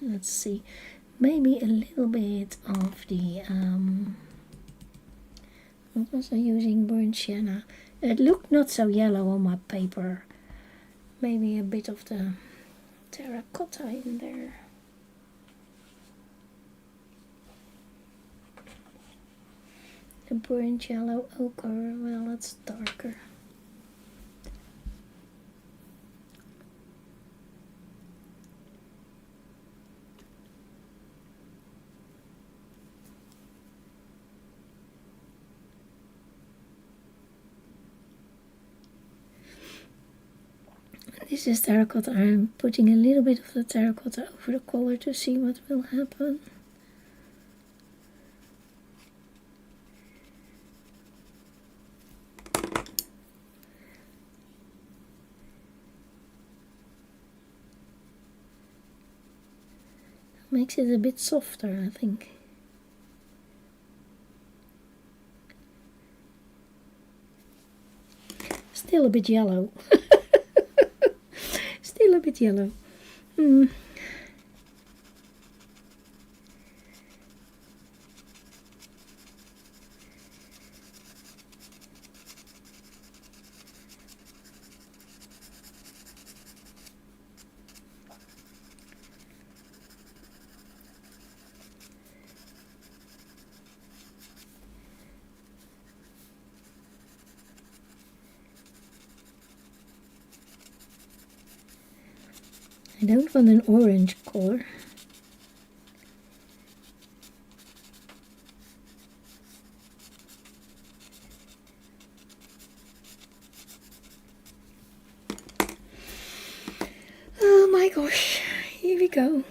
Speaker 1: Let's see, maybe a little bit of the what was I using? Burnt sienna. It looked not so yellow on my paper. Maybe a bit of the terracotta in there. The burnt yellow ochre, well, it's darker. This is terracotta. I'm putting a little bit of the terracotta over the color to see what will happen. Makes it a bit softer, I think. Still a bit yellow. Still a bit yellow. I don't want an orange color. Oh my gosh, here we go.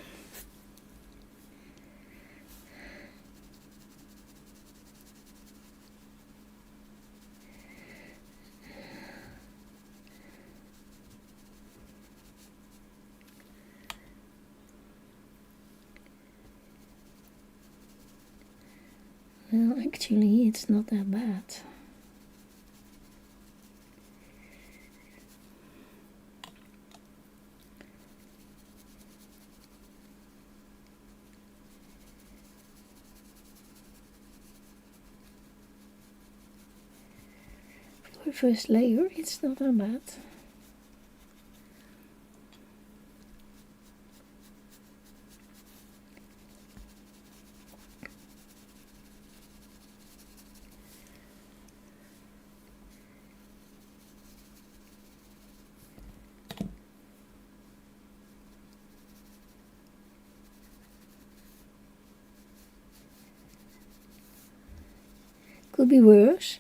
Speaker 1: Well, actually, it's not that bad. For first layer, it's not that bad. Could be worse.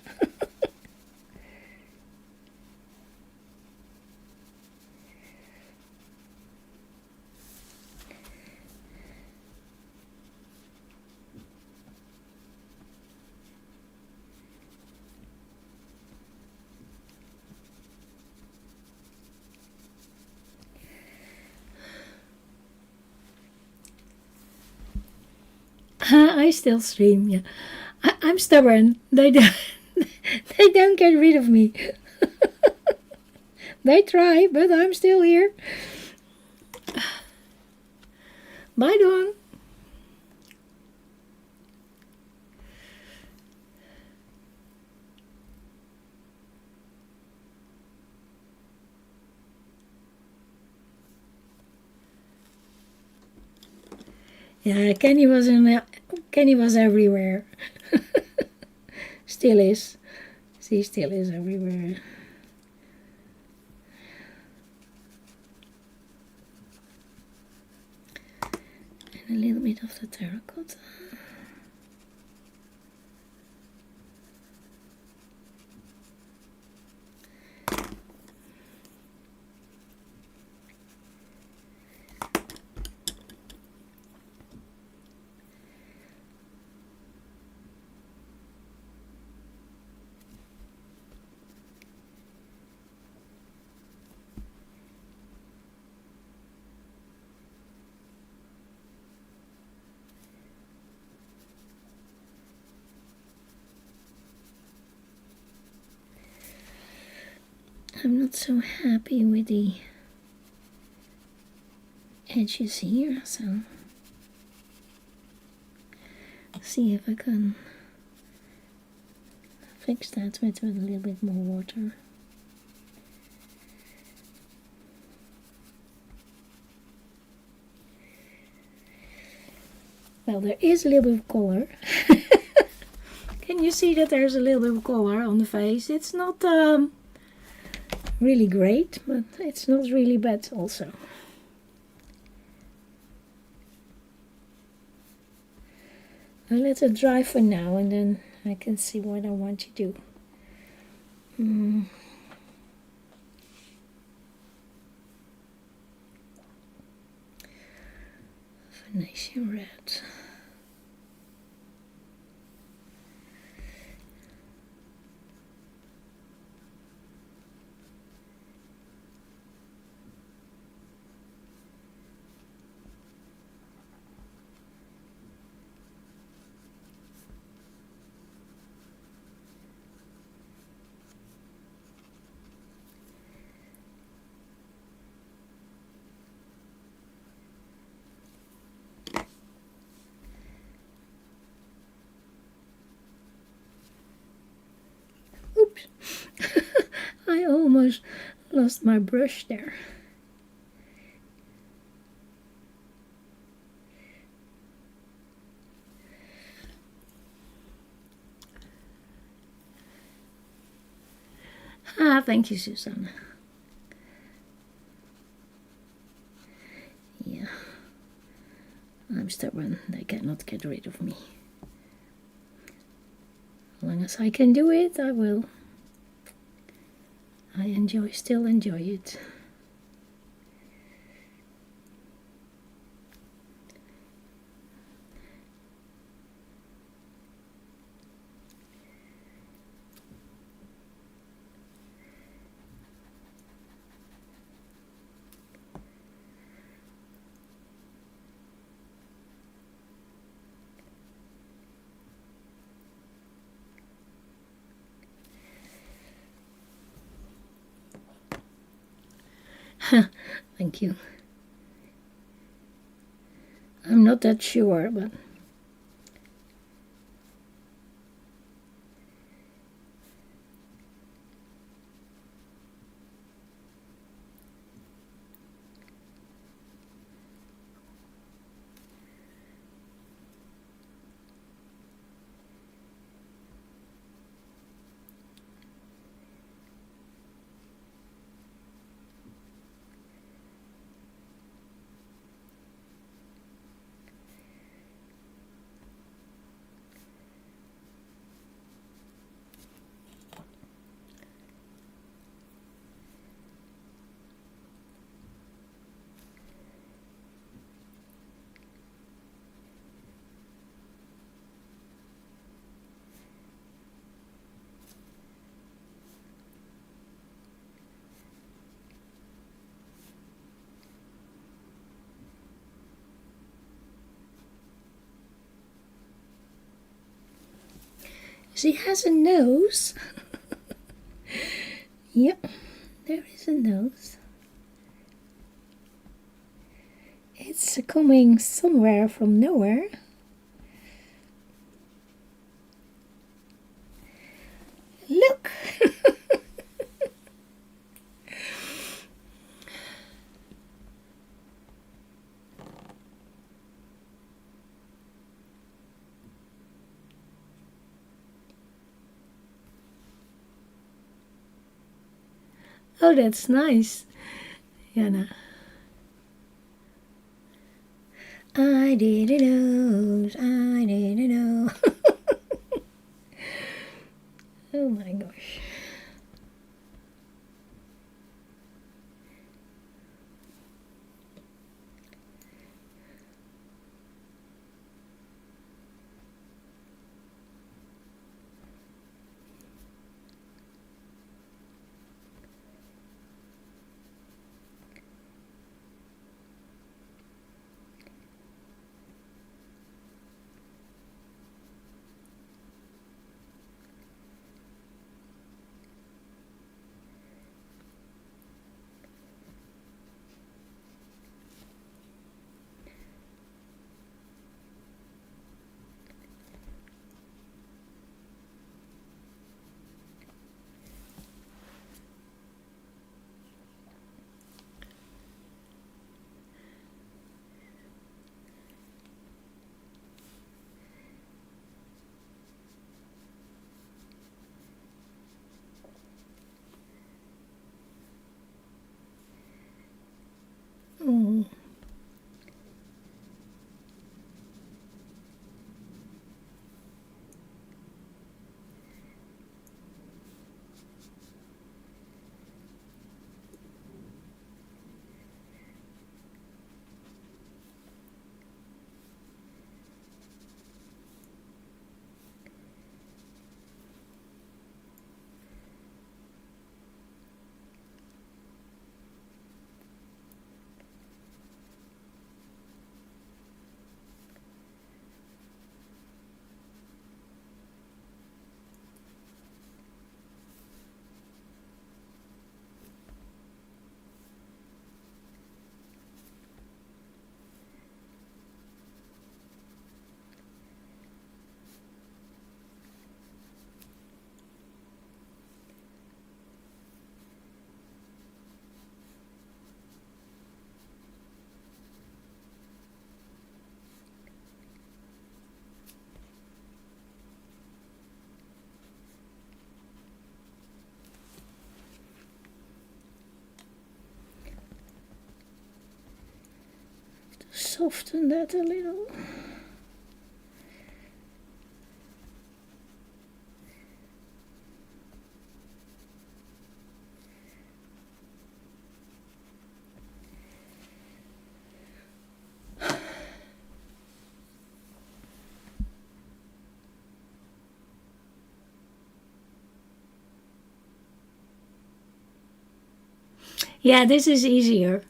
Speaker 1: I still stream, yeah. I'm stubborn. They don't, they don't get rid of me. They try, but I'm still here. Bye, Dawn. Yeah, Kenny was everywhere. Still is. She still is everywhere. And a little bit of the terracotta. I'm not so happy with the edges here, so see if I can fix that with a little bit more water. Well, there is a little bit of color. Can you see that there's a little bit of color on the face? It's not really great, but it's not really bad also. I'll let it dry for now and then I can see what I want to do. Venetian red. Oops, I almost lost my brush there. Thank you, Susanna. Yeah. I'm stubborn. They cannot get rid of me. As long as I can do it, I will. I still enjoy it. Thank you. I'm not that sure, but she has a nose. Yep, there is a nose. It's coming somewhere from nowhere. Look! Oh, that's nice. Jana. I didn't know. I didn't know. Oh my gosh. soften that a little. Yeah, this is easier.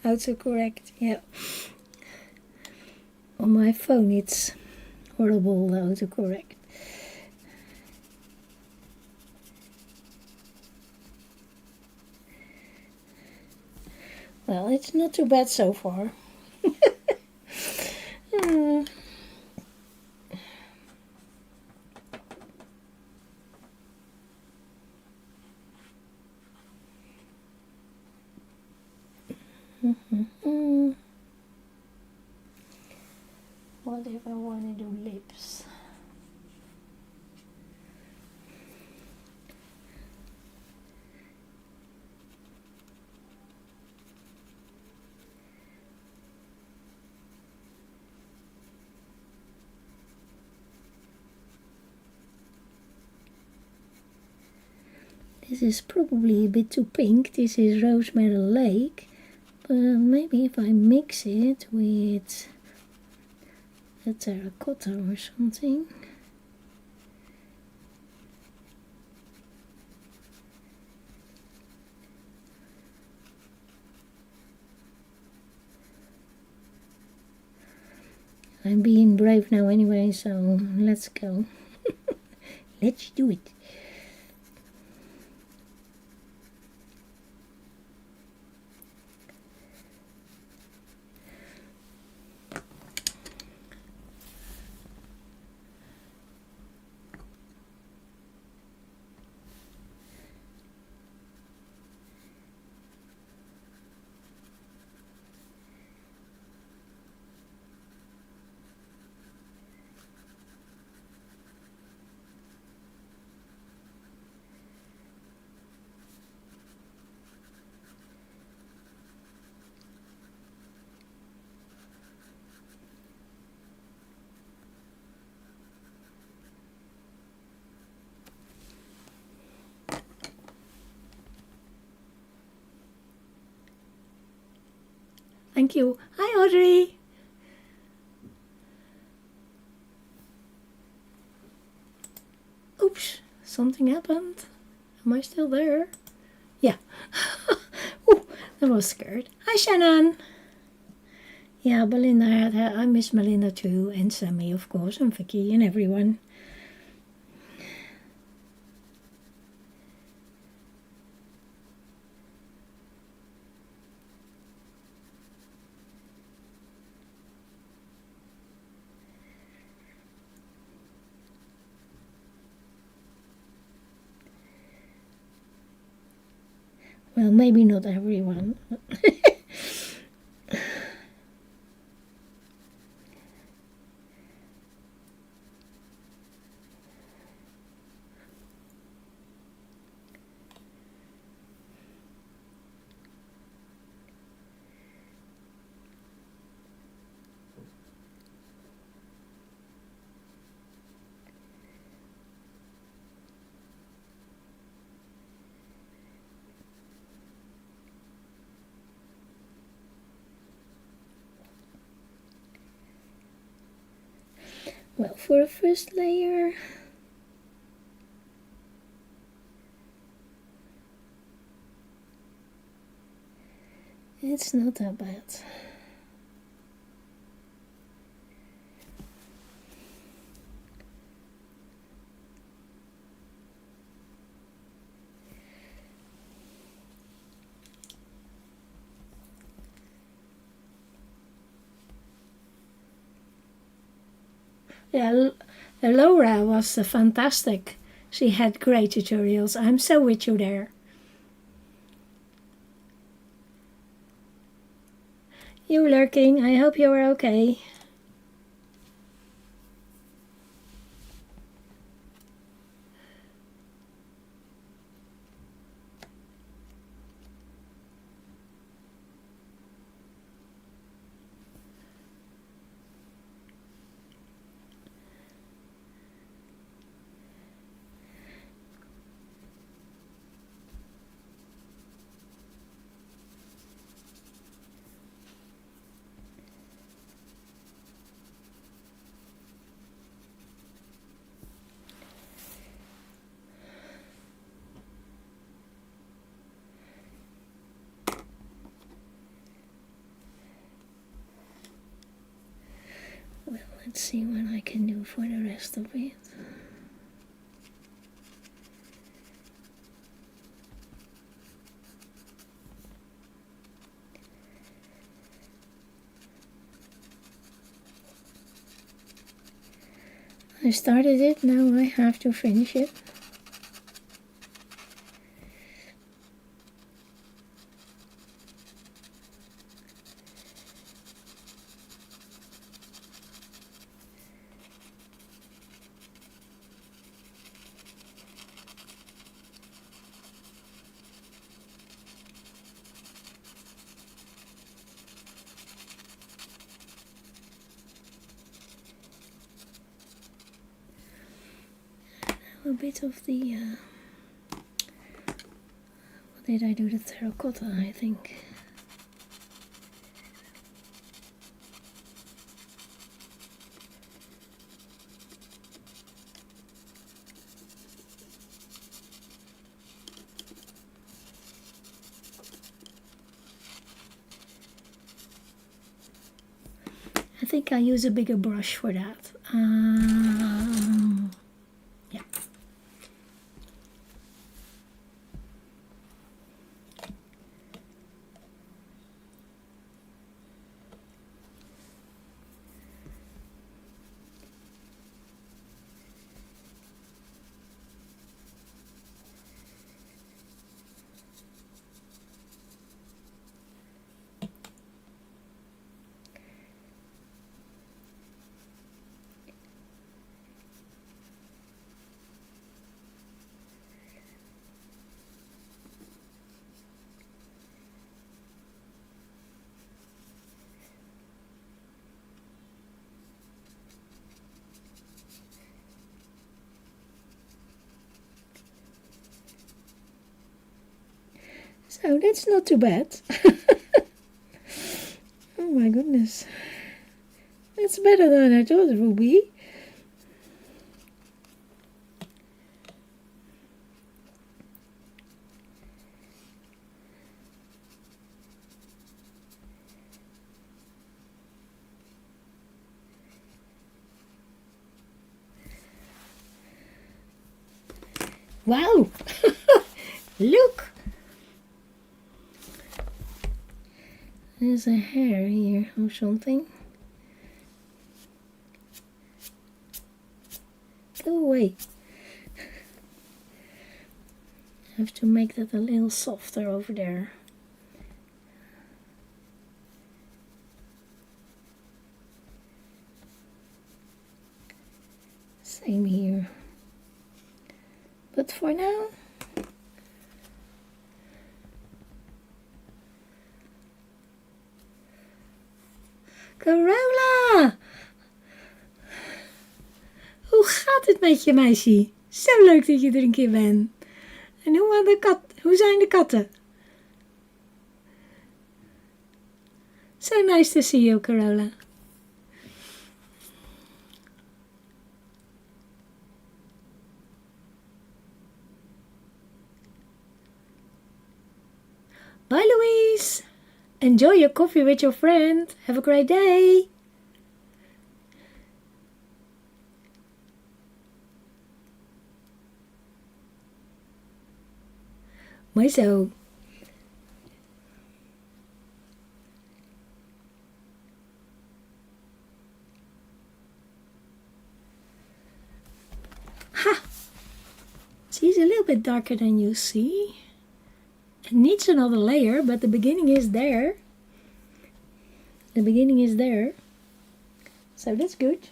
Speaker 1: Autocorrect, yeah. On my phone it's horrible, the autocorrect. Well, it's not too bad so far. What if I want to do lips? This is probably a bit too pink. This is Rosemary Lake. But maybe if I mix it with a terracotta or something. I'm being brave now anyway, so let's go. Let's do it. Thank you. Hi, Audrey. Oops, something happened. Am I still there? Yeah. Ooh, I was scared. Hi, Shannon. Yeah, Belinda, I miss Melinda too, and Sammy, of course, and Vicky, and everyone. Well, maybe not everyone. Well, for a first layer, it's not that bad. Yeah, Laura was fantastic. She had great tutorials. I'm so with you there. You lurking, I hope you are okay. Well, let's see what I can do for the rest of it. I started it, now I have to finish it. A bit of the, what did I do, the terracotta, I think. I think I use a bigger brush for that. Yeah. So that's not too bad. Oh my goodness. That's better than I thought it would be. Wow! Look! There's a hair here or something. Go away. I have to make that a little softer over there. Same here. But for now, Carola! Hoe gaat het met je, meisje? Zo leuk dat je er een keer bent. En hoe zijn de katten? So nice to see you, Carola. Bye, Louise. Enjoy your coffee with your friend. Have a great day. Mooi zo. Ha! bit darker than you see. It needs another layer, but the beginning is there. The beginning is there. So that's good.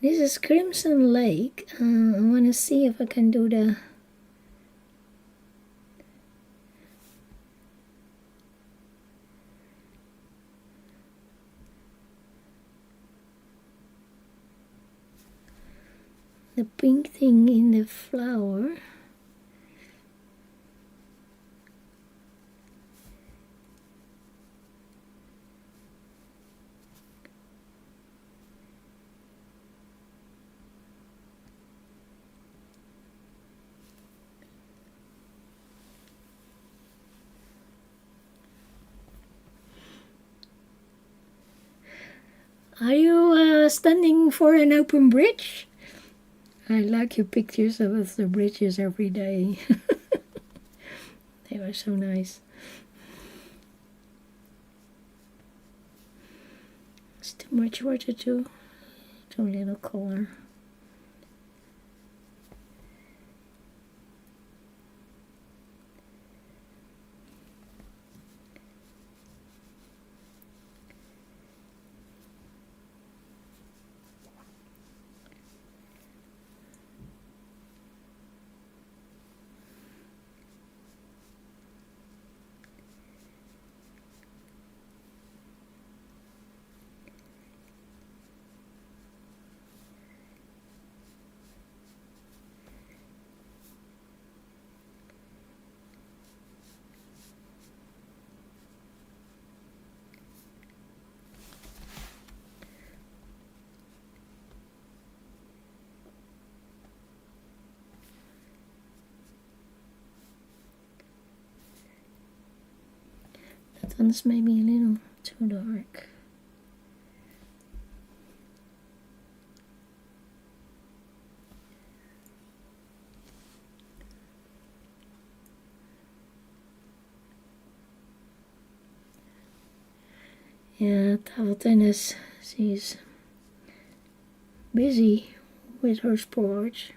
Speaker 1: This is Crimson Lake. I want to see if I can do the pink thing in the flower. Are you standing for an open bridge? I like your pictures of the bridges every day. They were so nice. It's too much water too little color. That one's maybe a little too dark. Yeah, table tennis. She's busy with her sports.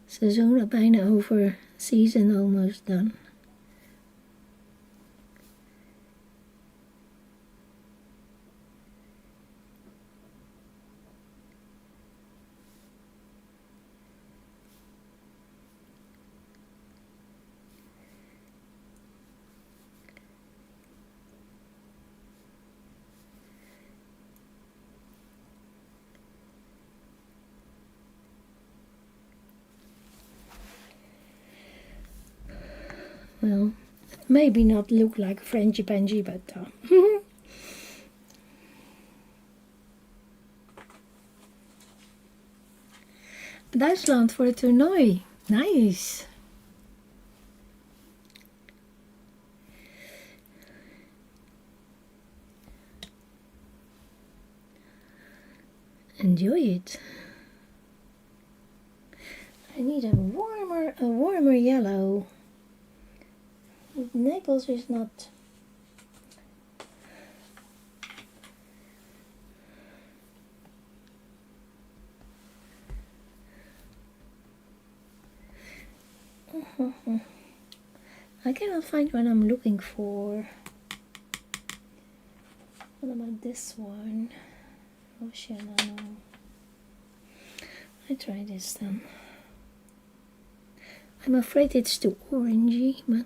Speaker 1: Seizoen bijna over, season almost done. Well, it maybe not look like Frenchy Benji, but Duitsland for the toernooi. Nice. Enjoy it. I need a warmer yellow. Naples is not. I cannot find what I'm looking for. What about this one? Oceano. I try this then. I'm afraid it's too orangey, but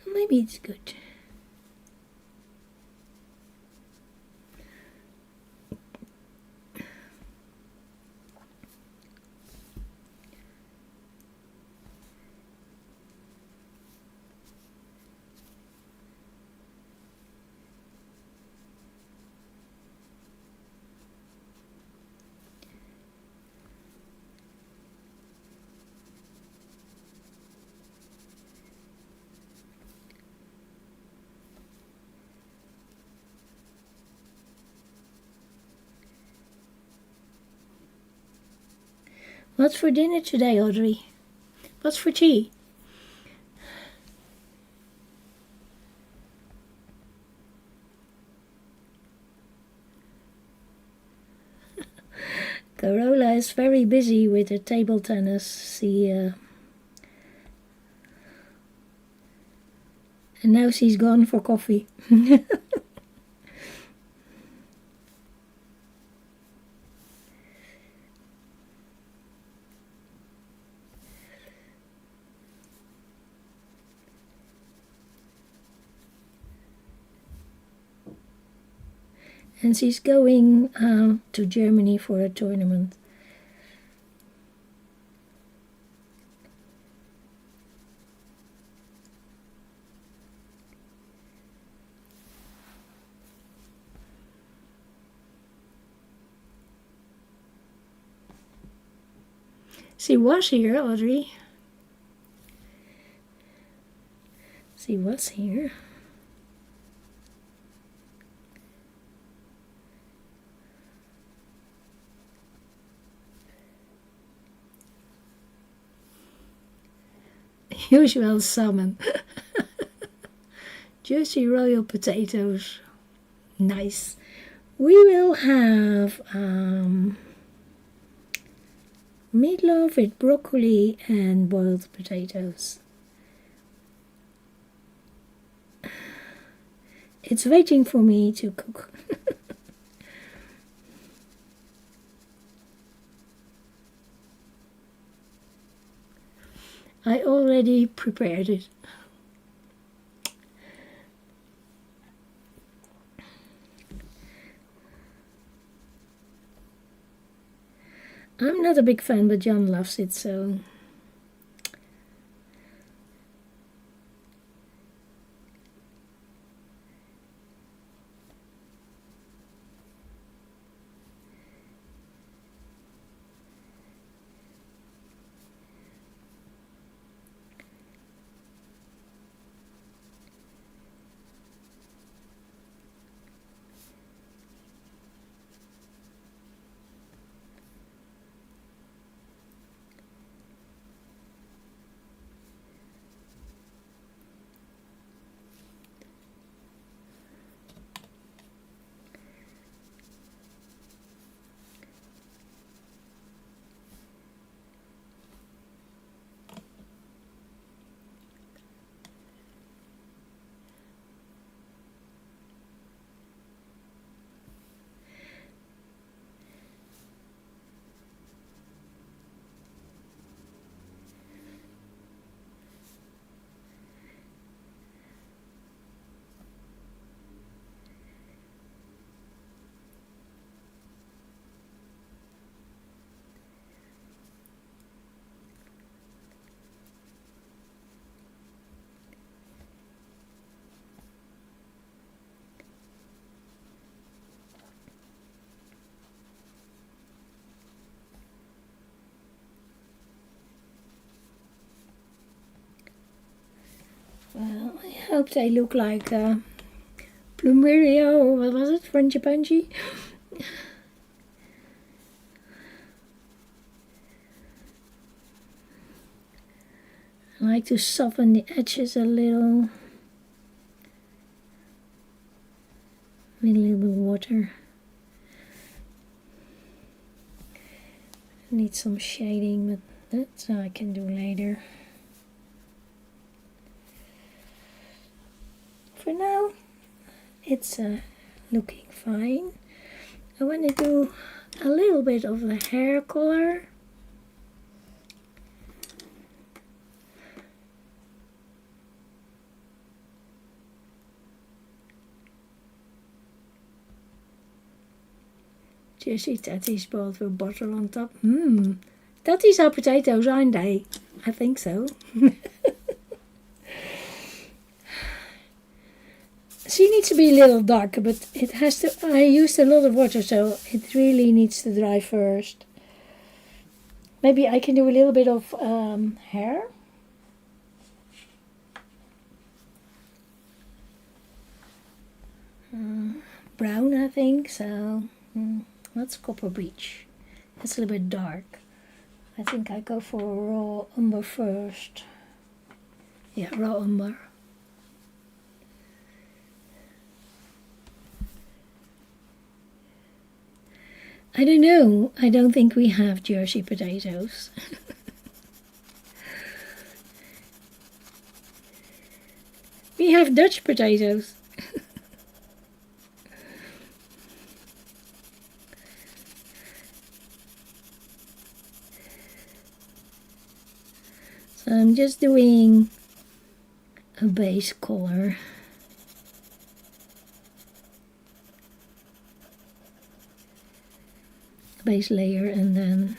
Speaker 1: maybe it's good. What's for dinner today, Audrey? What's for tea? Carola is very busy with her table tennis. And now she's gone for coffee. And she's going to Germany for a tournament. She was here, Audrey. She was here. Usual salmon. Juicy royal potatoes. Nice. We will have meatloaf with broccoli and boiled potatoes. It's waiting for me to cook. I already prepared it. I'm not a big fan, but John loves it, so... Well, I hope they look like Plumeria, or what was it, Frangipani? I like to soften the edges a little with a little bit of water. Need some shading, but that I can do later. For now, it's looking fine. I want to do a little bit of the hair color. Juicy tatties boiled with butter on top. Tatties are potatoes, aren't they? I think so. She needs to be a little darker, but it has to. I used a lot of water, so it really needs to dry first. Maybe I can do a little bit of hair. Brown, I think. So that's Copper Beach. It's a little bit dark. I think I go for a raw umber first. Yeah, raw umber. I don't know. I don't think we have Jersey potatoes. We have Dutch potatoes. So I'm just doing a base color. Base layer, and then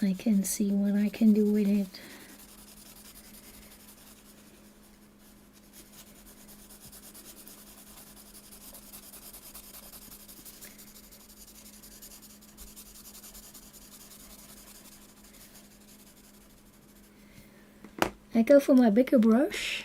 Speaker 1: I can see what I can do with it. I go for my bigger brush.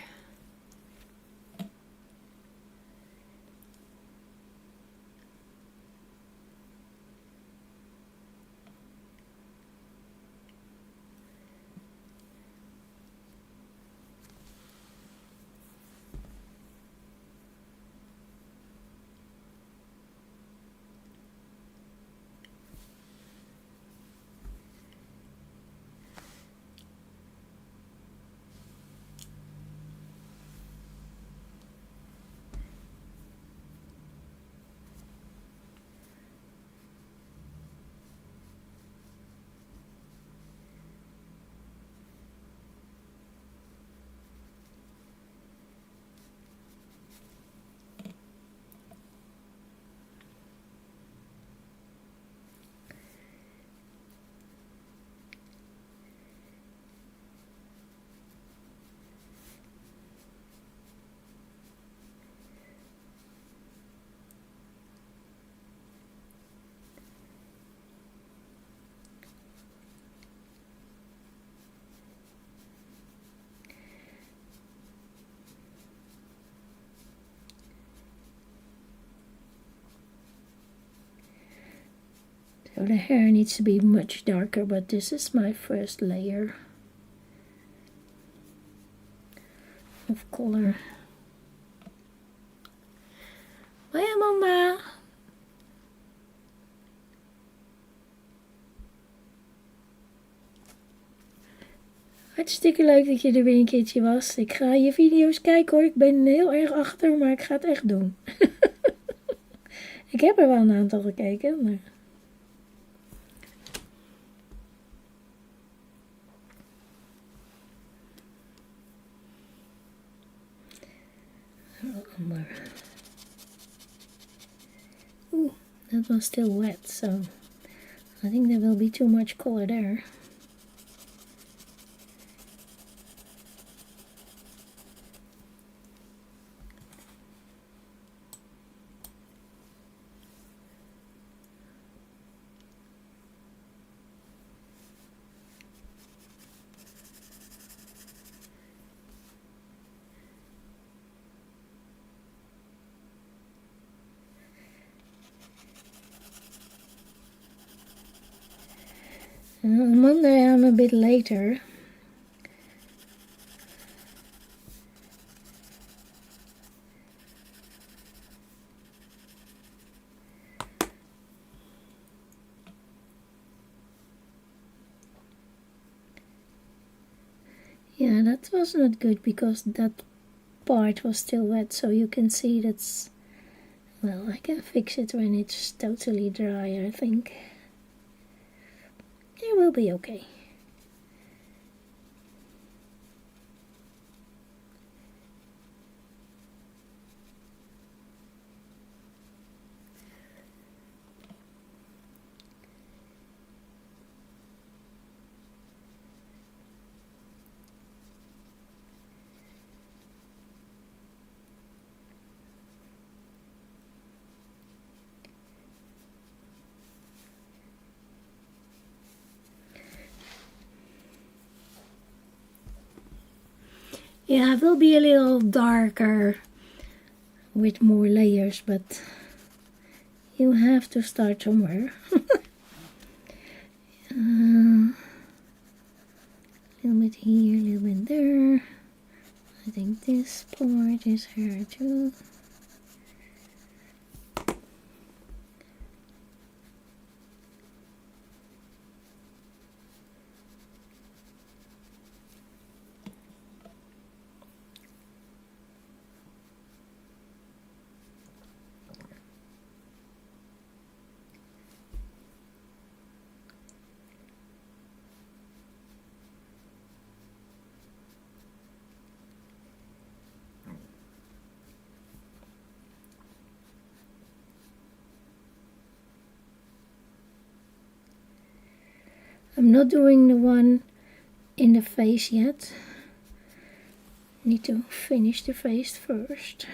Speaker 1: So the hair needs to be much darker, but this is my first layer of color. Hoi mama! Hartstikke leuk dat je er weer een keertje was. Ik ga je video's kijken hoor. Ik ben heel erg achter, maar ik ga het echt doen. Ik heb er wel een aantal gekeken, maar... Ooh, that was still wet, so I think there will be too much color there. On Monday I'm a bit later. Yeah, that was not good because that part was still wet, so you can see that's... Well, I can fix it when it's totally dry, I think. It will be okay. Yeah, it will be a little darker with more layers, but you have to start somewhere. A little bit here, a little bit there. I think this part is her too. I'm not doing the one in the face yet. Need to finish the face first.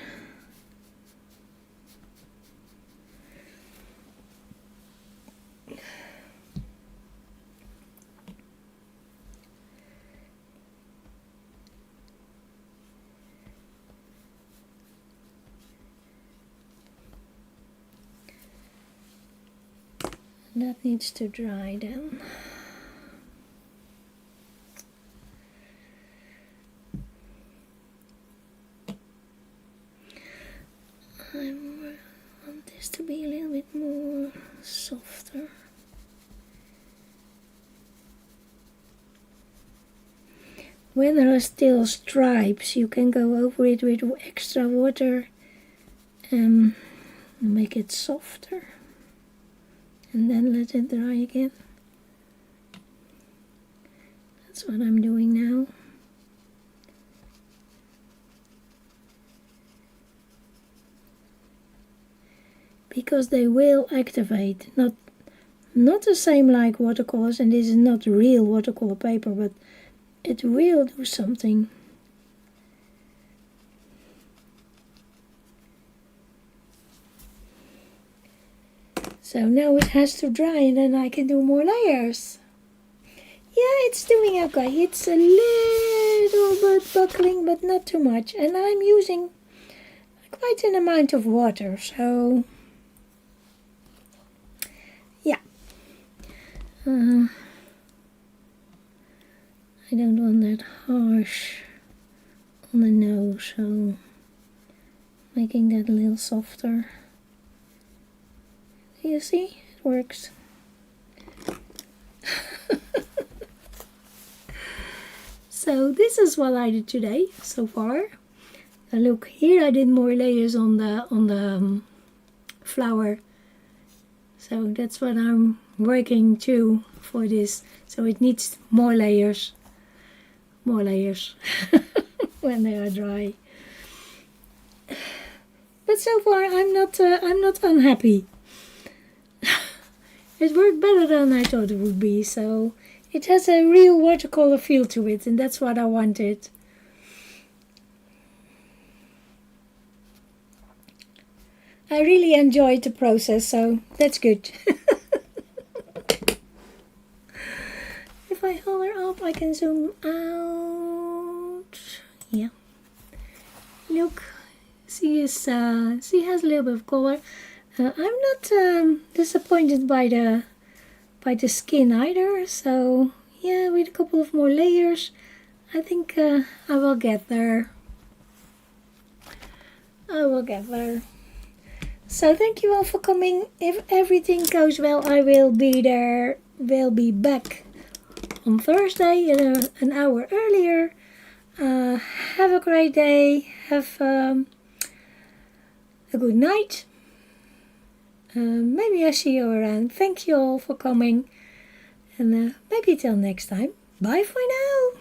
Speaker 1: That needs to dry down. I want this to be a little bit more softer. When there are still stripes, you can go over it with extra water and make it softer. And then let it dry again. That's what I'm doing now. Because they will activate. Not the same like watercolors, and this is not real watercolor paper, but it will do something. So now it has to dry and then I can do more layers. Yeah, it's doing okay. It's a little bit buckling, but not too much. And I'm using quite an amount of water, so yeah. I don't want that harsh on the nose, so making that a little softer. You see, it works. So this is what I did today so far. Look, here I did more layers on the flower. So that's what I'm working to for this. So it needs more layers. More layers when they are dry. But so far I'm not unhappy. It worked better than I thought it would be, so it has a real watercolor feel to it, and that's what I wanted. I really enjoyed the process, so that's good. If I hold her up, I can zoom out. Yeah. Look, she has a little bit of color. I'm not disappointed by the skin either, so yeah, with a couple of more layers, I think I will get there. I will get there. So thank you all for coming. If everything goes well, I will be there. We'll be back on Thursday an hour earlier. Have a great day. Have a good night. Maybe I see you around. Thank you all for coming. And maybe till next time. Bye for now.